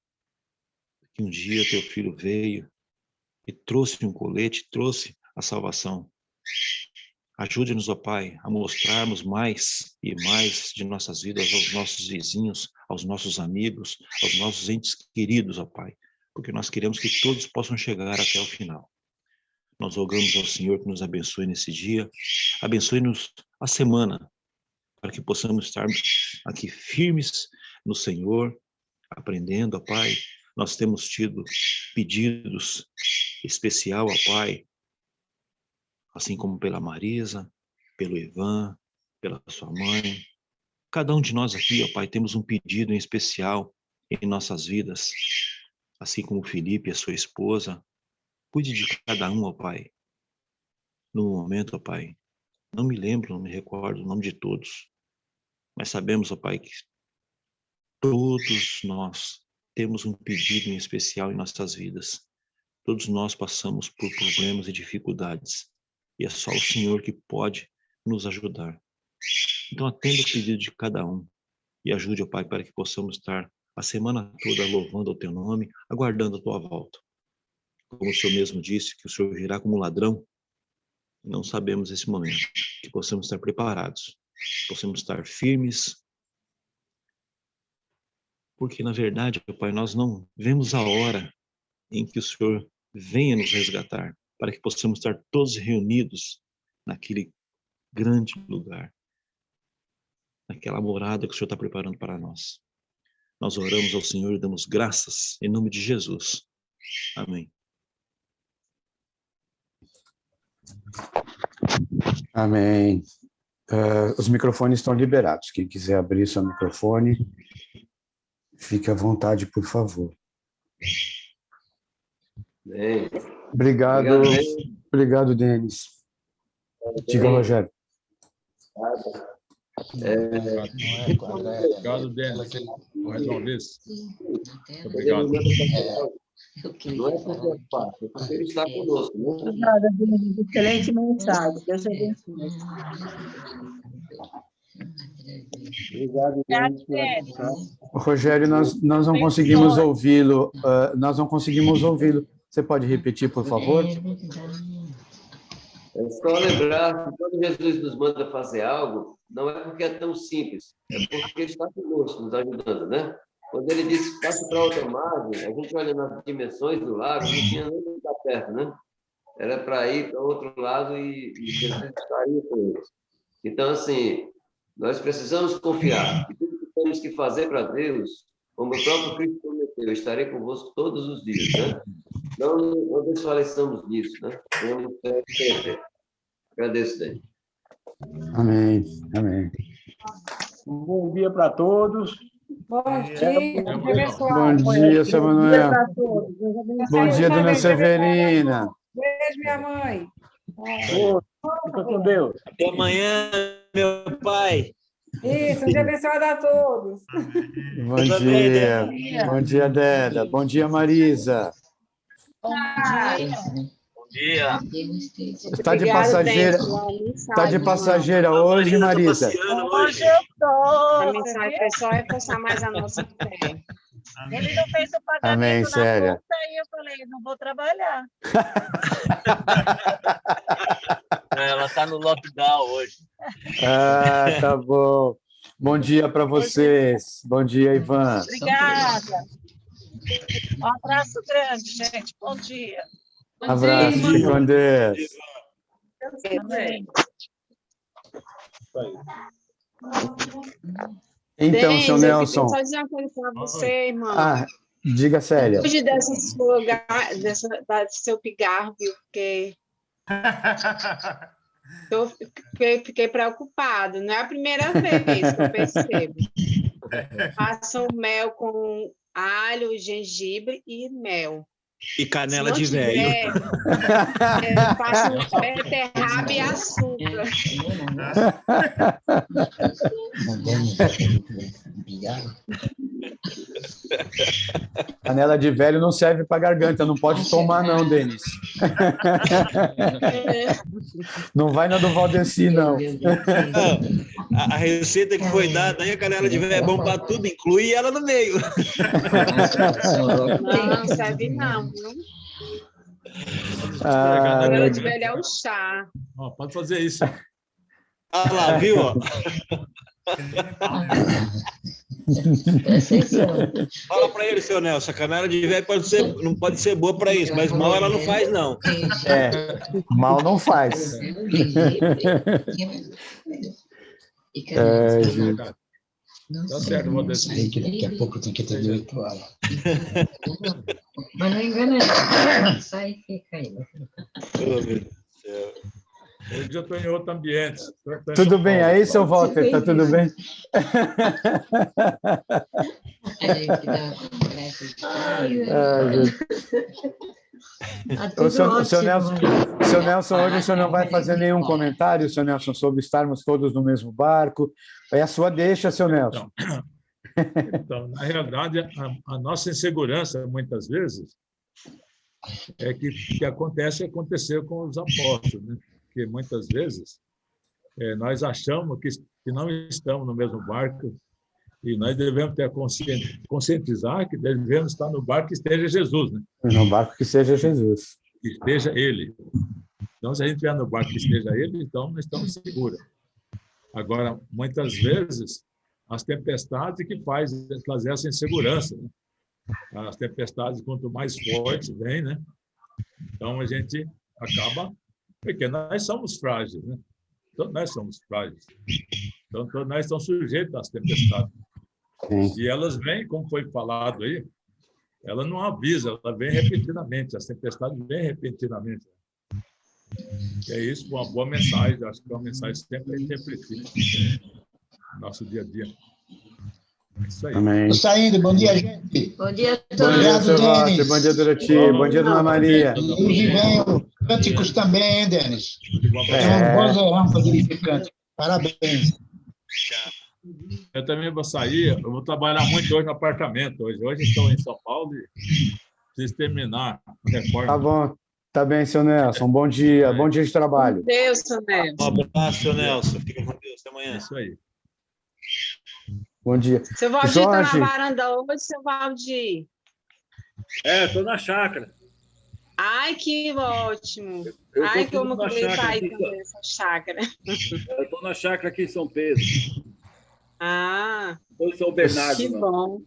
que um dia Teu Filho veio e trouxe um colete, trouxe a salvação. Ajude-nos, ó Pai, a mostrarmos mais e mais de nossas vidas aos nossos vizinhos, aos nossos amigos, aos nossos entes queridos, ó Pai, porque nós queremos que todos possam chegar até o final. Nós rogamos ao Senhor que nos abençoe nesse dia, abençoe-nos a semana, para que possamos estar aqui firmes no Senhor, aprendendo, ó Pai. Nós temos tido pedidos especial, ó Pai, assim como pela Marisa, pelo Ivan, pela sua mãe. Cada um de nós aqui, ó Pai, temos um pedido em especial em nossas vidas, assim como o Felipe e a sua esposa. Cuide de cada um, ó Pai. No momento, ó Pai, não me lembro, não me recordo o nome de todos, mas sabemos, ó Pai, que todos nós temos um pedido em especial em nossas vidas. Todos nós passamos por problemas e dificuldades, e é só o Senhor que pode nos ajudar. Então atenda o pedido de cada um e ajude, ó Pai, para que possamos estar a semana toda louvando o Teu nome, aguardando a Tua volta. Como o Senhor mesmo disse, que o Senhor virá como ladrão, não sabemos esse momento, que possamos estar preparados, possamos estar firmes, porque na verdade, ó Pai, nós não vemos a hora em que o Senhor venha nos resgatar, para que possamos estar todos reunidos naquele grande lugar, naquela morada que o Senhor está preparando para nós. Nós oramos ao Senhor e damos graças em nome de Jesus. Amém. Amém. Os microfones estão liberados. Quem quiser abrir seu microfone, fique à vontade, por favor. Bem, Obrigado, obrigado, Denis. Diga, Rogério. Obrigado, Denis. Mais uma vez. Obrigado. Não é porque é fácil, é porque ele está conosco. Né? Obrigada, Denis. Excelente mensagem. Deus abençoe. Obrigado, Denis, pela atenção. Rogério, nós não conseguimos ouvi-lo. Nós não conseguimos ouvi-lo. Você pode repetir, por favor? É só lembrar que quando Jesus nos manda fazer algo, não é porque é tão simples, é porque ele está conosco, nos ajudando, né? Quando ele disse, passe para outra margem, a gente olha nas dimensões do lago, não tinha nem que estar perto, né? Era para ir para outro lado e Jesus estaria com eles. Então, assim, nós precisamos confiar que tudo que temos que fazer para Deus, como o próprio Cristo prometeu, eu estarei convosco todos os dias, né? Não desfaleçamos nisso, né? Vamos sempre. Agradeço, Denis. Amém, amém. Um bom dia para todos. Bom dia, Bom dia, seu Manuel. Bom dia, dona Severina. Beijo, minha mãe. Fica com Deus. Até amanhã, meu pai. Isso, um dia abençoado a todos. Bom dia. Bom dia, Délia. Bom dia, Marisa. Bom dia. Está de passageira, tá de passageira hoje, Marisa? Hoje eu tô. A mensagem foi só reforçar mais a nossa fé. Ele não fez o pagamento Amém, na Célia. conta e eu falei, não vou trabalhar. Ela está no lockdown hoje. Ah, tá bom. Bom dia para vocês. Bom dia, Ivan. Obrigada. Um abraço grande, gente. Bom dia. Abraço, fique com Deus. Amém. Então, Denis, seu eu Nelson. queria só dizer uma coisa para você, irmão. Ah, diga, Célia. Hoje desse seu pigarro, viu? Porque eu fiquei preocupado. Não é a primeira vez que eu percebo. Façam mel com alho, gengibre e mel. E canela Se não de velho. tiver, façam beterraba e açúcar. Canela de velho não serve para garganta, não pode tomar não, Denis. Não vai na do Valdeci, não. A receita que foi dada aí, a canela de velho é bom para tudo, inclui ela no meio. Não serve não, viu? Canela de velho é o chá. Ó, pode fazer isso. Olha lá, viu? Ó. Fala para ele, seu Nelson, a canela de velho não pode ser boa para isso, mas mal ela não faz, não. É, mal não faz. É, gente. Tá certo, vou descer. Daqui a pouco tem que ter 8 horas. Mas não engana, sai e fica aí. Hoje eu estou em outro ambiente. Tudo bem aí, seu Walter? Tá tudo bem? Seu Nelson, hoje o senhor não vai fazer nenhum comentário, seu Nelson, sobre estarmos todos no mesmo barco. É a sua deixa, seu Nelson. Então, na realidade, a nossa insegurança, muitas vezes, é que aconteceu com os apóstolos, né? Porque muitas vezes nós achamos que não estamos no mesmo barco e nós devemos ter conscientizar que devemos estar no barco que esteja Jesus, né? No barco que seja Jesus. Que esteja Ele. Então, se a gente estiver no barco que esteja Ele, então nós estamos seguros. Agora, muitas vezes, as tempestades que fazem trazer essa insegurança, né? As tempestades, quanto mais fortes vêm, né? Então, a gente acaba... Porque nós somos frágeis, né? Todos nós somos frágeis. Então, todos nós estamos sujeitos às tempestades. Sim. E elas vêm, como foi falado aí, ela não avisa, ela vem repentinamente, as tempestades vêm repentinamente. E é isso, uma boa mensagem, eu acho que é uma mensagem sempre reflexiva no nosso dia a dia. É isso aí. Amém. Tô saindo, bom dia, gente. Bom dia a Bom todos. dia, Obrigado, seu Walter. Denis. Bom dia, Doroti. Bom dia, Dona Maria. E hoje vem o Cânticos também, hein, Denis? É um vozeirão para dirigir cântico. Parabéns. Eu também vou sair, eu vou trabalhar muito hoje no apartamento. Hoje estou em São Paulo e preciso terminar a reforma. Tá bom. Tá bem, seu Nelson. Bom dia. Bom dia de trabalho. Deus, seu Nelson. Um abraço, seu Nelson. Fica com Deus. Até É amanhã. isso aí. Bom dia. Seu Valdir está Jorge. na varanda hoje, seu Valdir. Estou na chácara. Ai, que ótimo. Eu Ai, tô como na que ele chácara vai aqui, também essa chácara. Eu estou na chácara aqui em São Pedro. Ah, Estou em São Bernardo. que não. bom.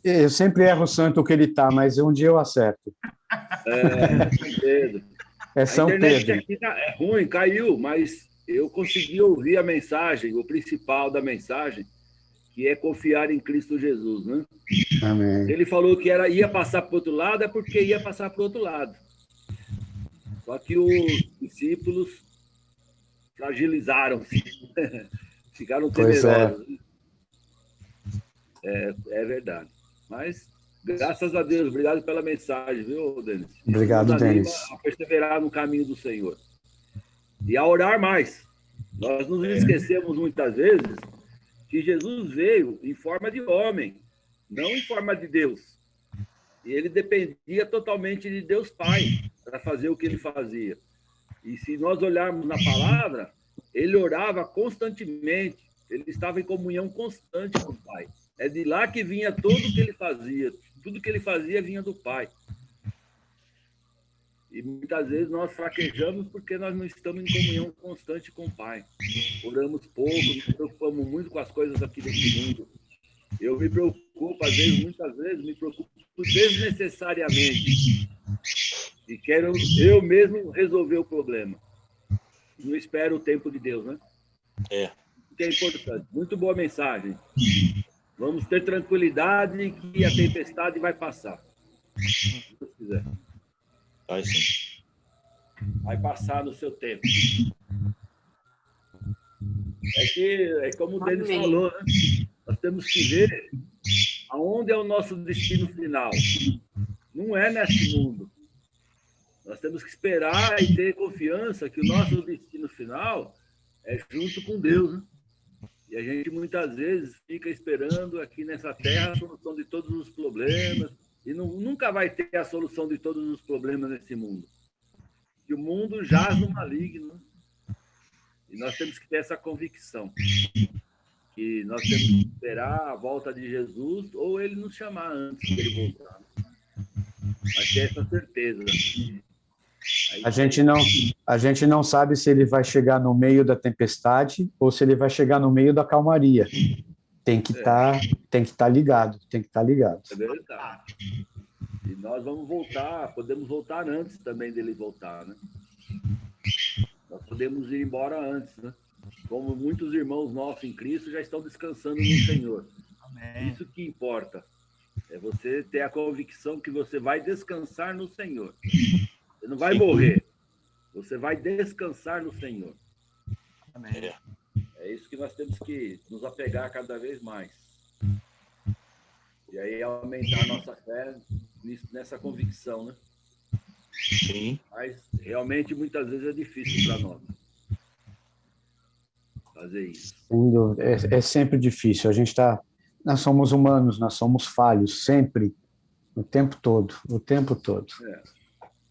Eu sempre erro o santo que ele tá, mas um dia eu acerto. São Pedro. É São A internet Pedro. aqui é ruim, caiu, mas eu consegui ouvir a mensagem, o principal da mensagem, que é confiar em Cristo Jesus, né? Amém. Ele falou que ia passar para o outro lado, é porque ia passar para o outro lado. Só que os discípulos fragilizaram-se, ficaram Pois é. temerosos. É verdade. Mas, graças a Deus, obrigado pela mensagem, viu, Denis? Isso Obrigado, nos anima Denis. a perseverar no caminho do Senhor. E a orar mais. Nós nos esquecemos muitas vezes que Jesus veio em forma de homem, não em forma de Deus. E ele dependia totalmente de Deus Pai para fazer o que ele fazia. E se nós olharmos na palavra, ele orava constantemente, ele estava em comunhão constante com o Pai. É de lá que vinha tudo que ele fazia. Tudo que ele fazia vinha do Pai. E muitas vezes nós fraquejamos porque nós não estamos em comunhão constante com o Pai. Oramos pouco, nos preocupamos muito com as coisas aqui desse mundo. Eu me preocupo, às vezes, muitas vezes, me preocupo desnecessariamente. E quero eu mesmo resolver o problema. Não espero o tempo de Deus, né? O que é importante. Muito boa mensagem. Vamos ter tranquilidade que a tempestade vai passar. Se Deus quiser. Vai sim. Vai passar no seu tempo. É como o Denis falou, né? Nós temos que ver aonde é o nosso destino final. Não é nesse mundo. Nós temos que esperar e ter confiança que o nosso destino final é junto com Deus, né? E a gente muitas vezes fica esperando aqui nessa terra a solução de todos os problemas e nunca vai ter a solução de todos os problemas nesse mundo. E o mundo jaz no maligno. E nós temos que ter essa convicção que nós temos que esperar a volta de Jesus ou ele nos chamar antes de ele voltar. Mas ter essa certeza. A gente não sabe se ele vai chegar no meio da tempestade ou se ele vai chegar no meio da calmaria. Tem que estar ligado, tem que estar ligado. É verdade. E nós vamos voltar, podemos voltar antes também dele voltar, né? Nós podemos ir embora antes, né? Como muitos irmãos nossos em Cristo já estão descansando no Senhor. Amém. Isso que importa. É você ter a convicção que você vai descansar no Senhor. Você não vai morrer. Você vai descansar no Senhor. Amém. É isso que nós temos que nos apegar cada vez mais. E aí aumentar a nossa fé nessa convicção, né? Sim. Mas realmente muitas vezes é difícil para nós fazer isso. É sempre difícil. Nós somos humanos, nós somos falhos, sempre, o tempo todo.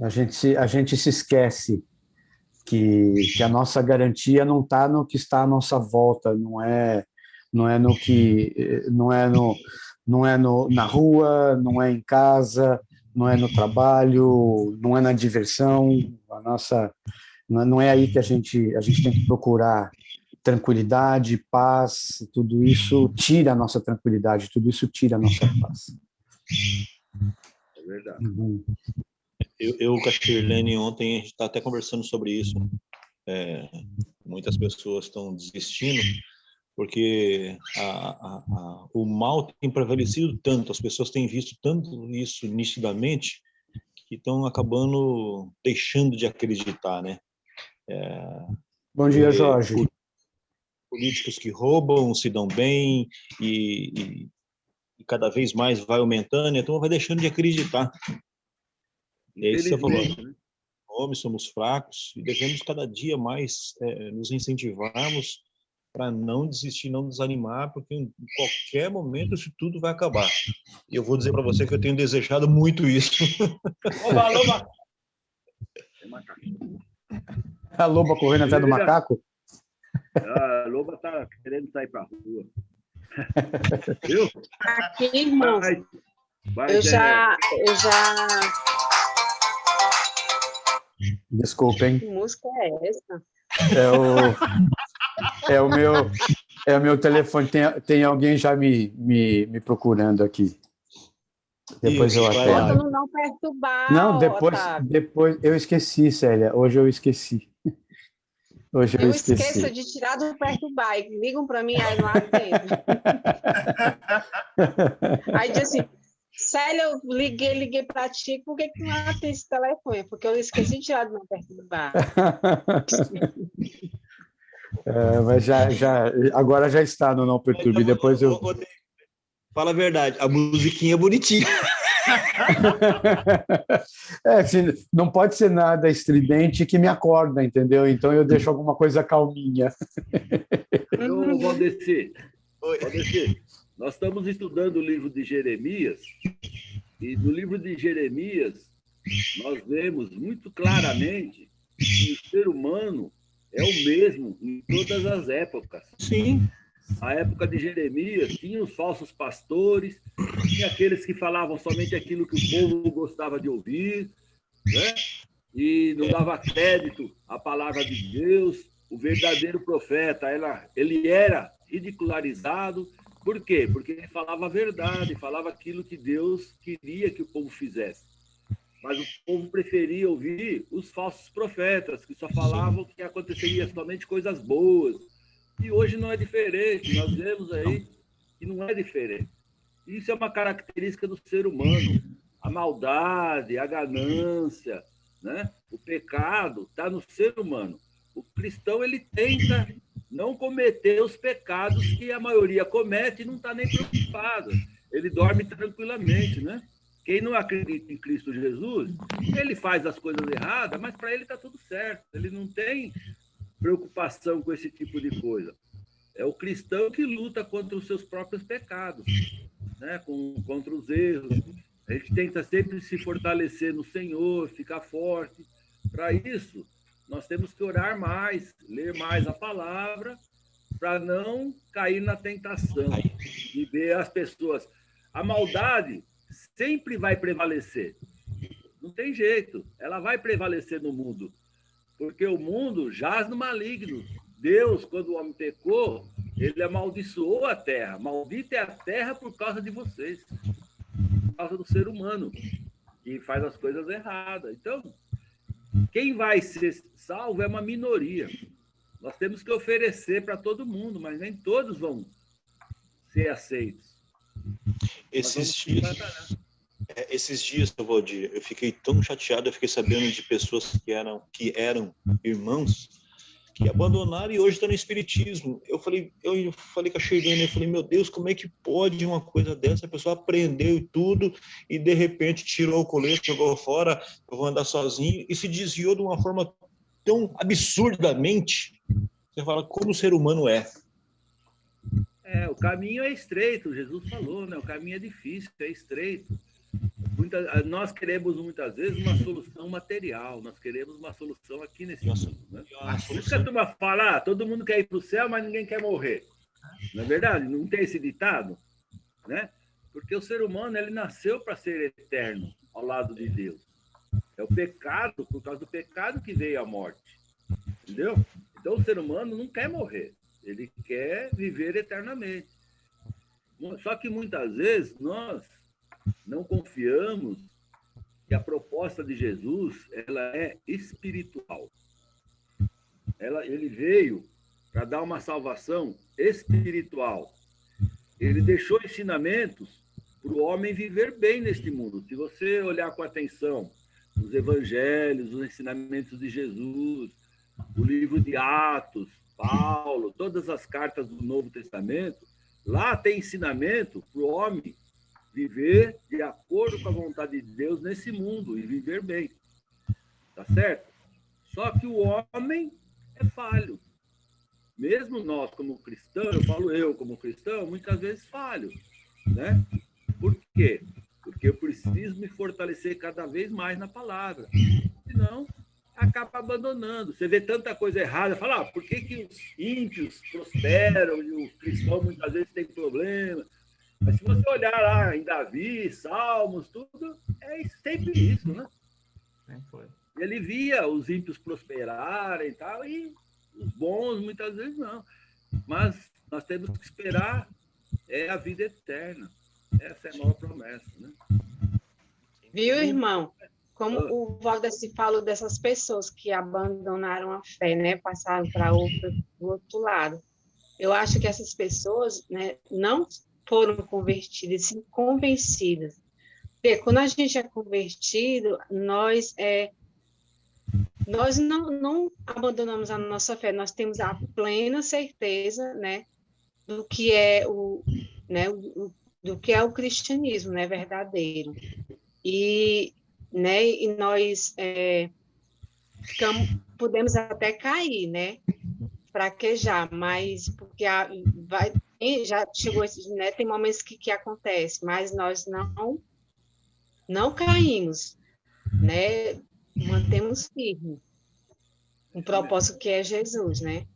A gente se esquece que a nossa garantia não está no que está à nossa volta, não é na rua, não é em casa, não é no trabalho, não é na diversão. Não é aí que a gente tem que procurar tranquilidade, paz. Tudo isso tira a nossa tranquilidade, tudo isso tira a nossa paz. É verdade. Eu com a Shirlene ontem, a gente está até conversando sobre isso. muitas pessoas estão desistindo porque o mal tem prevalecido tanto, as pessoas têm visto tanto isso nitidamente que estão acabando deixando de acreditar, né? Bom dia, Jorge. Políticos que roubam se dão bem e cada vez mais vai aumentando, então vai deixando de acreditar. E aí você falou, homens somos fracos e devemos cada dia mais nos incentivarmos para não desistir, não desanimar, porque em qualquer momento isso tudo vai acabar. E eu vou dizer para você que eu tenho desejado muito isso. Oba, loba! A loba correndo atrás do macaco? A loba está querendo sair para a rua. Viu? Aqui, irmão, eu já... Desculpa, hein? Que música é essa? É o meu telefone. Tem alguém já me procurando aqui. Depois eu atendo. Bota no não perturbar. Não, depois eu esqueci, Célia. Hoje eu esqueci. Hoje eu esqueci. Esqueça de tirar do perturbar. Ligam para mim, aí não atendo. Aí diz assim, Célia, eu liguei para ti, por que não atende esse telefone? Porque eu esqueci de tirar do não perturbar. Mas agora já está no não perturbe. Depois eu... Fala a verdade, a musiquinha é bonitinha. Não pode ser nada estridente que me acorda, entendeu? Então eu deixo alguma coisa calminha. Então, Valdeci, nós estamos estudando o livro de Jeremias, e no livro de Jeremias nós vemos muito claramente que o ser humano é o mesmo em todas as épocas. Sim. A época de Jeremias tinha os falsos pastores, tinha aqueles que falavam somente aquilo que o povo gostava de ouvir, né? E não dava crédito à palavra de Deus. O verdadeiro profeta, ele era ridicularizado. Por quê? Porque ele falava a verdade, falava aquilo que Deus queria que o povo fizesse. Mas o povo preferia ouvir os falsos profetas, que só falavam que aconteceria somente coisas boas. E hoje não é diferente, nós vemos aí que não é diferente. Isso é uma característica do ser humano. A maldade, a ganância, né? O pecado está no ser humano. O cristão, ele tenta não cometer os pecados que a maioria comete e não está nem preocupado. Ele dorme tranquilamente, né? Quem não acredita em Cristo Jesus, ele faz as coisas erradas, mas para ele está tudo certo. Ele não tem preocupação com esse tipo de coisa. É o cristão que luta contra os seus próprios pecados, né? Contra os erros. A gente tenta sempre se fortalecer no Senhor, ficar forte. Para isso, nós temos que orar mais, ler mais a palavra, para não cair na tentação e ver as pessoas. A maldade sempre vai prevalecer. Não tem jeito. Ela vai prevalecer no mundo. Porque o mundo jaz no maligno. Deus, quando o homem pecou, ele amaldiçoou a terra. Maldita é a terra por causa de vocês. Por causa do ser humano, que faz as coisas erradas. Então, quem vai ser salvo é uma minoria. Nós temos que oferecer para todo mundo, mas nem todos vão ser aceitos. Esses dias, Valdir, eu fiquei tão chateado, eu fiquei sabendo de pessoas que eram irmãos que abandonaram e hoje estão no espiritismo. Eu falei com a Sheilane, eu falei, meu Deus, como é que pode uma coisa dessa? A pessoa aprendeu tudo e de repente tirou o colete, jogou fora, eu vou andar sozinho, e se desviou de uma forma tão absurdamente. Você fala, como o ser humano é. O caminho é estreito, Jesus falou, né? O caminho é difícil, é estreito. Nós queremos, muitas vezes, uma solução material, nós queremos uma solução aqui nesse mundo. Né? Por isso que a turma fala, todo mundo quer ir para o céu, mas ninguém quer morrer. Não é verdade? Não tem esse ditado? Né? Porque o ser humano, ele nasceu para ser eterno ao lado de Deus. É o pecado, por causa do pecado que veio a morte. Entendeu? Então, o ser humano não quer morrer. Ele quer viver eternamente. Só que, muitas vezes, nós não confiamos que a proposta de Jesus ela é espiritual. ele veio para dar uma salvação espiritual. Ele deixou ensinamentos para o homem viver bem neste mundo. Se você olhar com atenção os evangelhos, os ensinamentos de Jesus, o livro de Atos, Paulo, todas as cartas do Novo Testamento, lá tem ensinamento para o homem viver de acordo com a vontade de Deus nesse mundo e viver bem. Tá certo? Só que o homem é falho. Mesmo nós, como cristãos, eu como cristão, muitas vezes falho, né? Por quê? Porque eu preciso me fortalecer cada vez mais na palavra. Senão, acaba abandonando. Você vê tanta coisa errada, fala, por que os ímpios prosperam e os cristãos muitas vezes têm problema? Mas se você olhar lá em Davi, Salmos, tudo, é sempre isso, né? Ele via os ímpios prosperarem e tal, e os bons muitas vezes não. Mas nós temos que esperar a vida eterna. Essa é a maior promessa, né? Viu, irmão? Como o Valdeci falou dessas pessoas que abandonaram a fé, né? Passaram para o outro lado. Eu acho que essas pessoas, né, não foram convertidas, sim convencidas. Porque quando a gente é convertido, nós não abandonamos a nossa fé, nós temos a plena certeza, né, do que é do que é o cristianismo, né, verdadeiro. E nós podemos até cair, né, fraquejar, mas porque já chegou, né, tem momentos que acontece, mas nós não caímos, né, mantemos firme um propósito que é Jesus, né?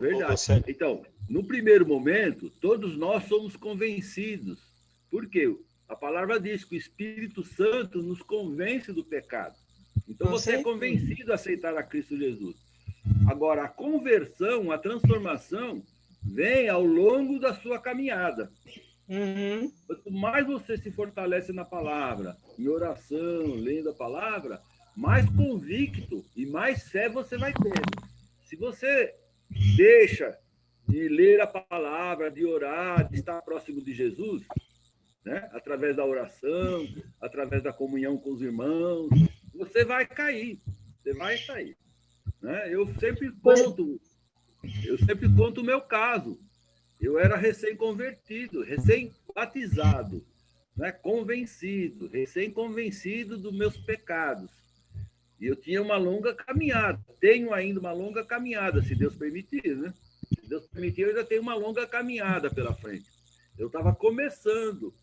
Verdade. Então, no primeiro momento, todos nós somos convencidos. Por quê? A palavra diz que o Espírito Santo nos convence do pecado. Então, você é convencido a aceitar a Cristo Jesus. Agora, a conversão, a transformação, vem ao longo da sua caminhada. Uhum. Quanto mais você se fortalece na palavra, em oração, lendo a palavra, mais convicto e mais fé você vai ter. Se você deixa de ler a palavra, de orar, de estar próximo de Jesus, né, através da oração, através da comunhão com os irmãos, você vai cair. Você vai cair. Né? Eu sempre conto o meu caso. Eu era recém-convertido, recém-batizado, né? Convencido, recém-convencido dos meus pecados. E eu tinha uma longa caminhada. Tenho ainda uma longa caminhada, se Deus permitir, né? Se Deus permitir, eu ainda tenho uma longa caminhada pela frente. Eu estava começando.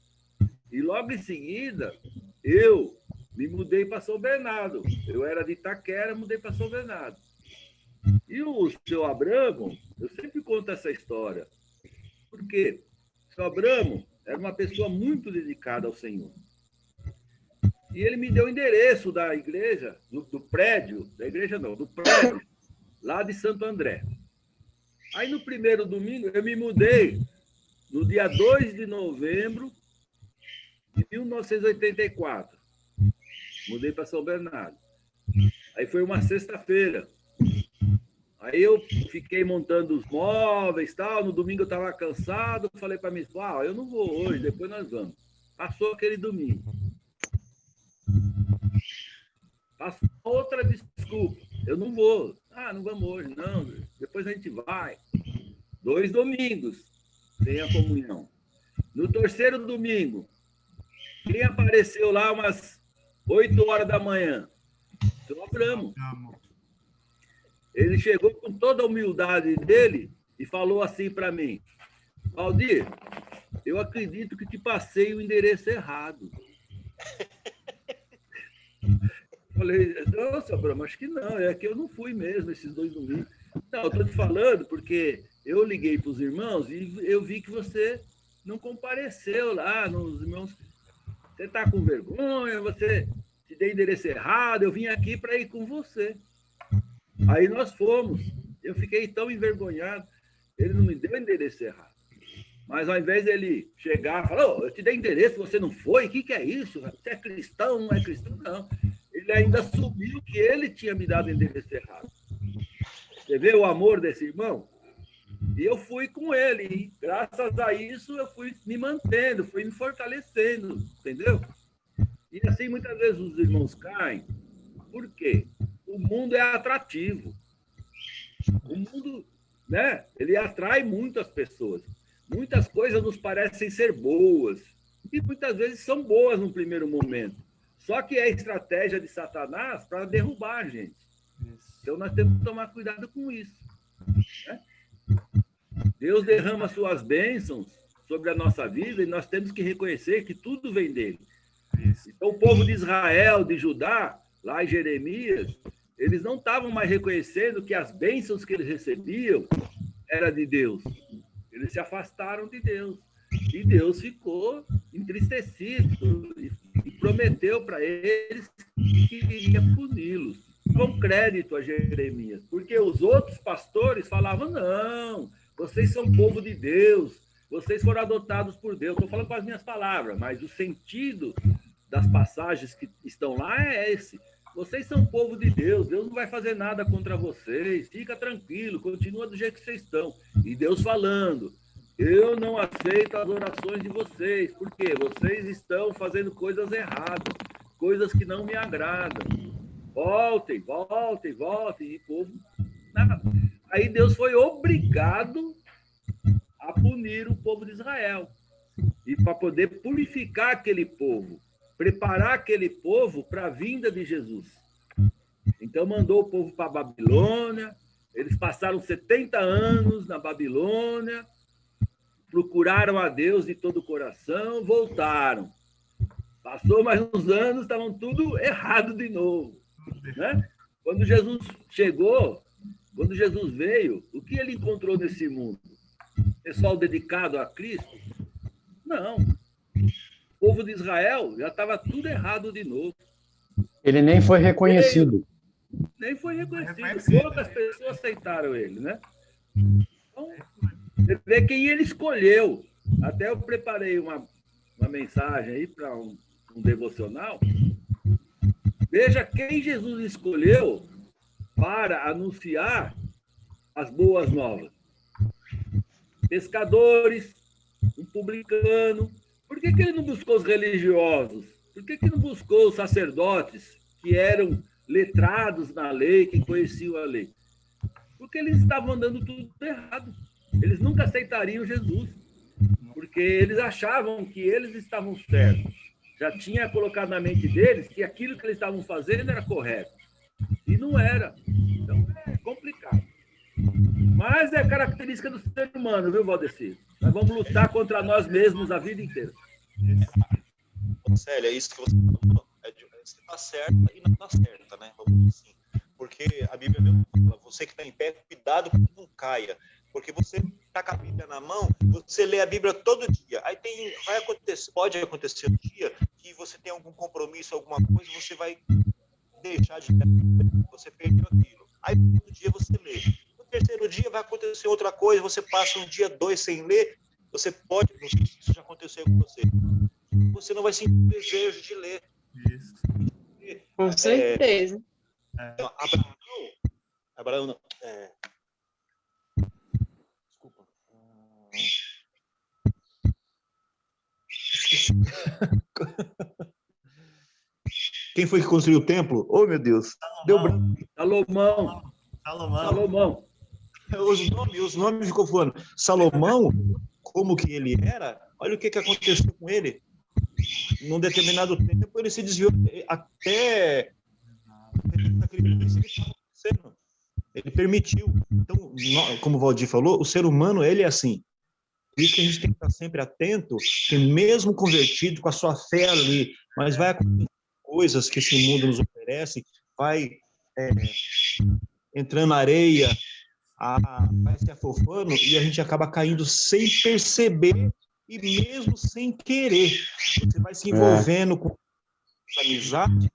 E logo em seguida, eu me mudei para São Bernardo. Eu era de Itaquera, mudei para São Bernardo. E o seu Abramo, eu sempre conto essa história. Por quê? O seu Abramo era uma pessoa muito dedicada ao Senhor. E ele me deu o endereço da igreja, do prédio, da igreja não, do prédio, lá de Santo André. Aí no primeiro domingo, eu me mudei no dia 2 de novembro de 1984. Mudei para São Bernardo. Aí foi uma sexta-feira. Aí eu fiquei montando os móveis e tal. No domingo eu estava cansado. Falei para minha esposa, eu não vou hoje, depois nós vamos. Passou aquele domingo. Passou outra desculpa. Eu não vou. Não vamos hoje, não. Depois a gente vai. 2 domingos sem a comunhão. No terceiro domingo, quem apareceu lá umas 8 horas da manhã? Seu Abramo. Ele chegou com toda a humildade dele e falou assim para mim, Valdir, eu acredito que te passei o endereço errado. Falei, não, seu Abramo, acho que não, é que eu não fui mesmo esses 2 domingos. Não, eu estou te falando porque eu liguei para os irmãos e eu vi que você não compareceu lá nos irmãos. Você está com vergonha, você te deu endereço errado, eu vim aqui para ir com você. Aí nós fomos. Eu fiquei tão envergonhado. Ele não me deu endereço errado. Mas ao invés dele chegar e falar, eu te dei endereço, você não foi? O que é isso? Você é cristão, não é cristão? Não. Ele ainda assumiu que ele tinha me dado endereço errado. Você vê o amor desse irmão? E eu fui com ele, e graças a isso eu fui me mantendo, fui me fortalecendo, entendeu? E assim muitas vezes os irmãos caem. Por quê? O mundo é atrativo. O mundo, né? Ele atrai muitas pessoas. Muitas coisas nos parecem ser boas e muitas vezes são boas no primeiro momento. Só que é a estratégia de Satanás para derrubar a gente. Então nós temos que tomar cuidado com isso, né? Deus derrama suas bênçãos sobre a nossa vida e nós temos que reconhecer que tudo vem dele. Então, o povo de Israel, de Judá, lá em Jeremias, eles não estavam mais reconhecendo que as bênçãos que eles recebiam eram de Deus. Eles se afastaram de Deus. E Deus ficou entristecido e prometeu para eles que iria puni-los. Com crédito a Jeremias, porque os outros pastores falavam, não, vocês são povo de Deus, vocês foram adotados por Deus. Estou falando com as minhas palavras, mas o sentido das passagens que estão lá é esse. Vocês são povo de Deus, Deus não vai fazer nada contra vocês, fica tranquilo, continua do jeito que vocês estão. E Deus falando, eu não aceito as orações de vocês, porque vocês estão fazendo coisas erradas, coisas que não me agradam. Voltem, voltem, voltem, e o povo, nada. Aí Deus foi obrigado a punir o povo de Israel. E para poder purificar aquele povo, preparar aquele povo para a vinda de Jesus. Então mandou o povo para a Babilônia, eles passaram 70 anos na Babilônia, procuraram a Deus de todo o coração, voltaram. Passou mais uns anos, estavam tudo errado de novo, né? Quando Jesus chegou, quando Jesus veio, o que ele encontrou nesse mundo? Pessoal dedicado a Cristo? Não. O povo de Israel já estava tudo errado de novo. Ele nem foi reconhecido. Nem foi reconhecido. Poucas pessoas aceitaram ele, né? Então, você vê quem ele escolheu. Até eu preparei uma mensagem aí para um devocional. Veja quem Jesus escolheu para anunciar as boas novas. Pescadores, um publicano. Por que ele não buscou os religiosos? Por que não buscou os sacerdotes que eram letrados na lei, que conheciam a lei? Porque eles estavam andando tudo errado. Eles nunca aceitariam Jesus, porque eles achavam que eles estavam certos. Já tinha colocado na mente deles que aquilo que eles estavam fazendo era correto. E não era. Então, é complicado. Mas é característica do ser humano, viu, Valdecir? Nós vamos lutar contra nós mesmos a vida inteira. Célia, isso que você falou, você está certa e não está certa, né? Vamos dizer assim. Porque a Bíblia mesmo fala, você que está em pé, cuidado para que não caia. Porque você está com a Bíblia na mão, você lê a Bíblia todo dia. Aí pode acontecer um dia que você tem algum compromisso, alguma coisa, você vai deixar de ler, você perdeu aquilo. Aí todo dia você lê. No terceiro dia vai acontecer outra coisa, você passa um dia, 2 sem ler, você pode, não sei se isso já aconteceu com você. Você não vai sentir desejo de ler. Isso. Com certeza. Então, Abraão não. Desculpa. Esqueci. Quem foi que construiu o templo? Oh, meu Deus. Deu branco. Salomão. Os nomes ficou voando. Salomão, como que ele era, olha o que aconteceu com ele. Num determinado tempo, ele se desviou até ele permitiu. Então, como o Valdir falou, o ser humano, ele é assim. Por isso que a gente tem que estar sempre atento, que mesmo convertido, com a sua fé ali, mas vai acontecer coisas que esse mundo nos oferece, vai entrando na areia, vai se afofando, e a gente acaba caindo sem perceber e mesmo sem querer. Você vai se envolvendo com amizade,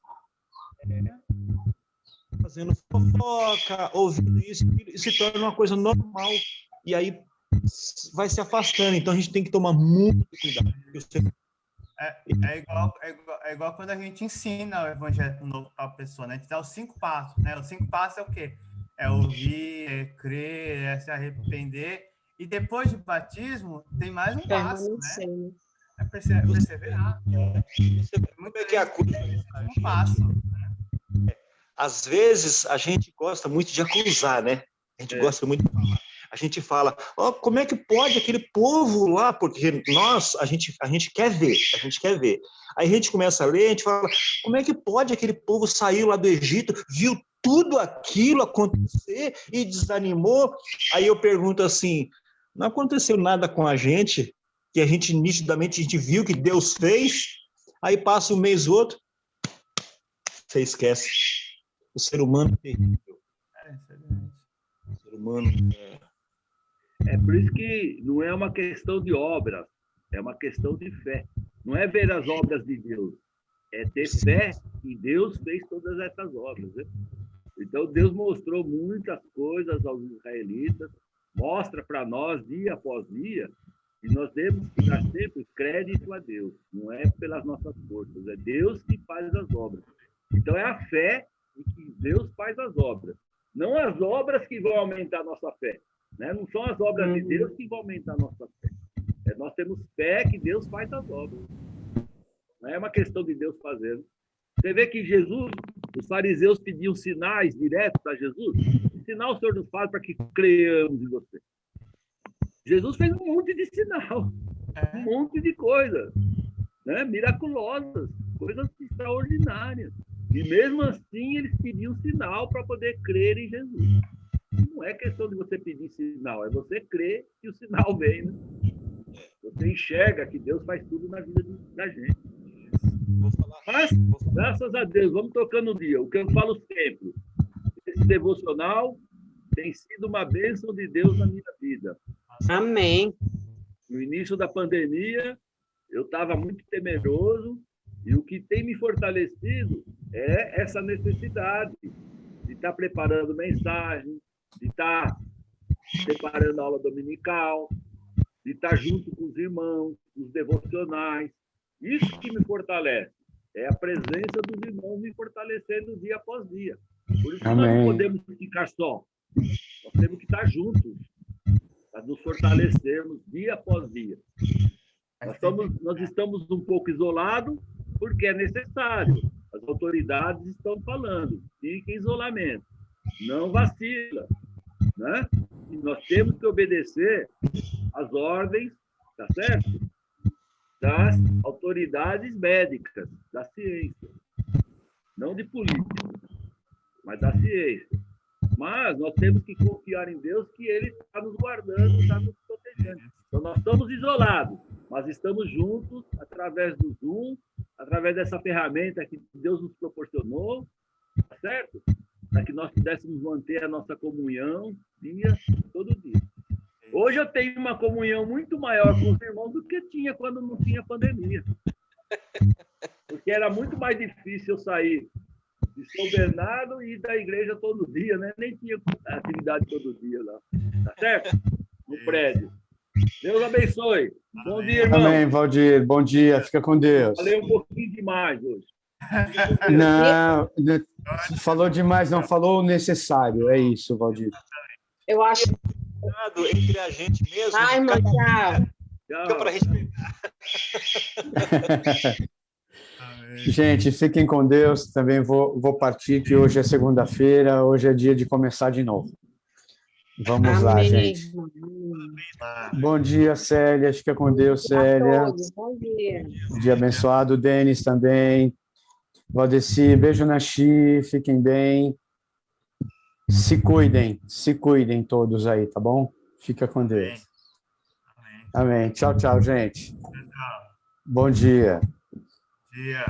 fazendo fofoca, ouvindo isso, e se torna uma coisa normal. E aí vai se afastando. Então a gente tem que tomar muito cuidado. É igual quando a gente ensina o evangelho novo para a pessoa, né? A gente dá os 5 passos, né? Os 5 passos é o quê? é ouvir, é crer, é se arrepender. E depois do batismo, tem mais um passo, né? É perseverar. Como é que é a coisa? Um passo. Às vezes, a gente gosta muito de acusar, né? A gente gosta muito de falar. A gente fala, como é que pode aquele povo lá? Porque a gente quer ver, Aí a gente começa a ler, a gente fala, como é que pode aquele povo sair lá do Egito, viu tudo aquilo acontecer e desanimou? Aí eu pergunto assim, não aconteceu nada com a gente, que a gente nitidamente viu que Deus fez, aí passa um mês outro, você esquece. O ser humano é terrível. O ser humano É por isso que não é uma questão de obras, é uma questão de fé. Não é ver as obras de Deus, é ter fé que Deus fez todas essas obras. Né? Então, Deus mostrou muitas coisas aos israelitas, mostra para nós dia após dia, e nós temos que dar sempre crédito a Deus. Não é pelas nossas forças, é Deus que faz as obras. Então, é a fé de que Deus faz as obras. Não as obras que vão aumentar a nossa fé. Né? Não são as obras de Deus que vão aumentar a nossa fé. Nós temos fé que Deus faz as obras. Não é uma questão de Deus fazendo. Você vê que Jesus, os fariseus pediam sinais diretos a Jesus. Que sinal o Senhor nos faz para que creiamos em você? Jesus fez um monte de sinal, um monte de coisas, né? Miraculosas, coisas extraordinárias. E mesmo assim eles pediam sinal para poder crer em Jesus. Não é questão de você pedir sinal, é você crer que o sinal vem. Né? Você enxerga que Deus faz tudo na vida da gente. Mas, graças a Deus, vamos tocando o dia. O que eu falo sempre, esse devocional tem sido uma bênção de Deus na minha vida. Amém. No início da pandemia, eu estava muito temeroso e o que tem me fortalecido é essa necessidade de estar preparando mensagem, de estar preparando aula dominical, de estar junto com os irmãos, os devocionais. Isso que me fortalece. É a presença dos irmãos me fortalecendo dia após dia. Por isso que nós não podemos ficar só. Nós temos que estar juntos para nos fortalecermos dia após dia. Nós estamos um pouco isolados porque é necessário. As autoridades estão falando, fique em isolamento, não vacila, né? E nós temos que obedecer às ordens, tá certo? Das autoridades médicas, da ciência, não de política, mas da ciência. Mas nós temos que confiar em Deus que Ele está nos guardando, está nos protegendo. Então, nós estamos isolados, mas estamos juntos através do Zoom, através dessa ferramenta que Deus nos proporcionou, tá certo? Para que nós pudéssemos manter a nossa comunhão todo dia. Hoje eu tenho uma comunhão muito maior com os irmãos do que tinha quando não tinha pandemia. Porque era muito mais difícil eu sair de São Bernardo e ir da igreja todo dia, né? Nem tinha atividade todo dia lá. Tá certo? No prédio. Deus abençoe. Bom dia, irmão. Amém, Valdir. Bom dia. Fica com Deus. Falei um pouquinho demais hoje. Não, falou demais, não falou o necessário. É isso, Valdir. Eu acho. Entre a gente mesmo. Ai, irmão, tchau. Fica para respeitar. Gente, fiquem com Deus. Também vou partir, que hoje é segunda-feira, hoje é dia de começar de novo. Vamos lá, gente. Bom dia, Célia. Fica com Deus, Célia. Bom dia. Dia abençoado. Denis também. Valdeci, beijo na Xi. Fiquem bem. Se cuidem todos aí, tá bom? Fica com Deus. Amém. Tchau, tchau, gente. Bom dia. Dia.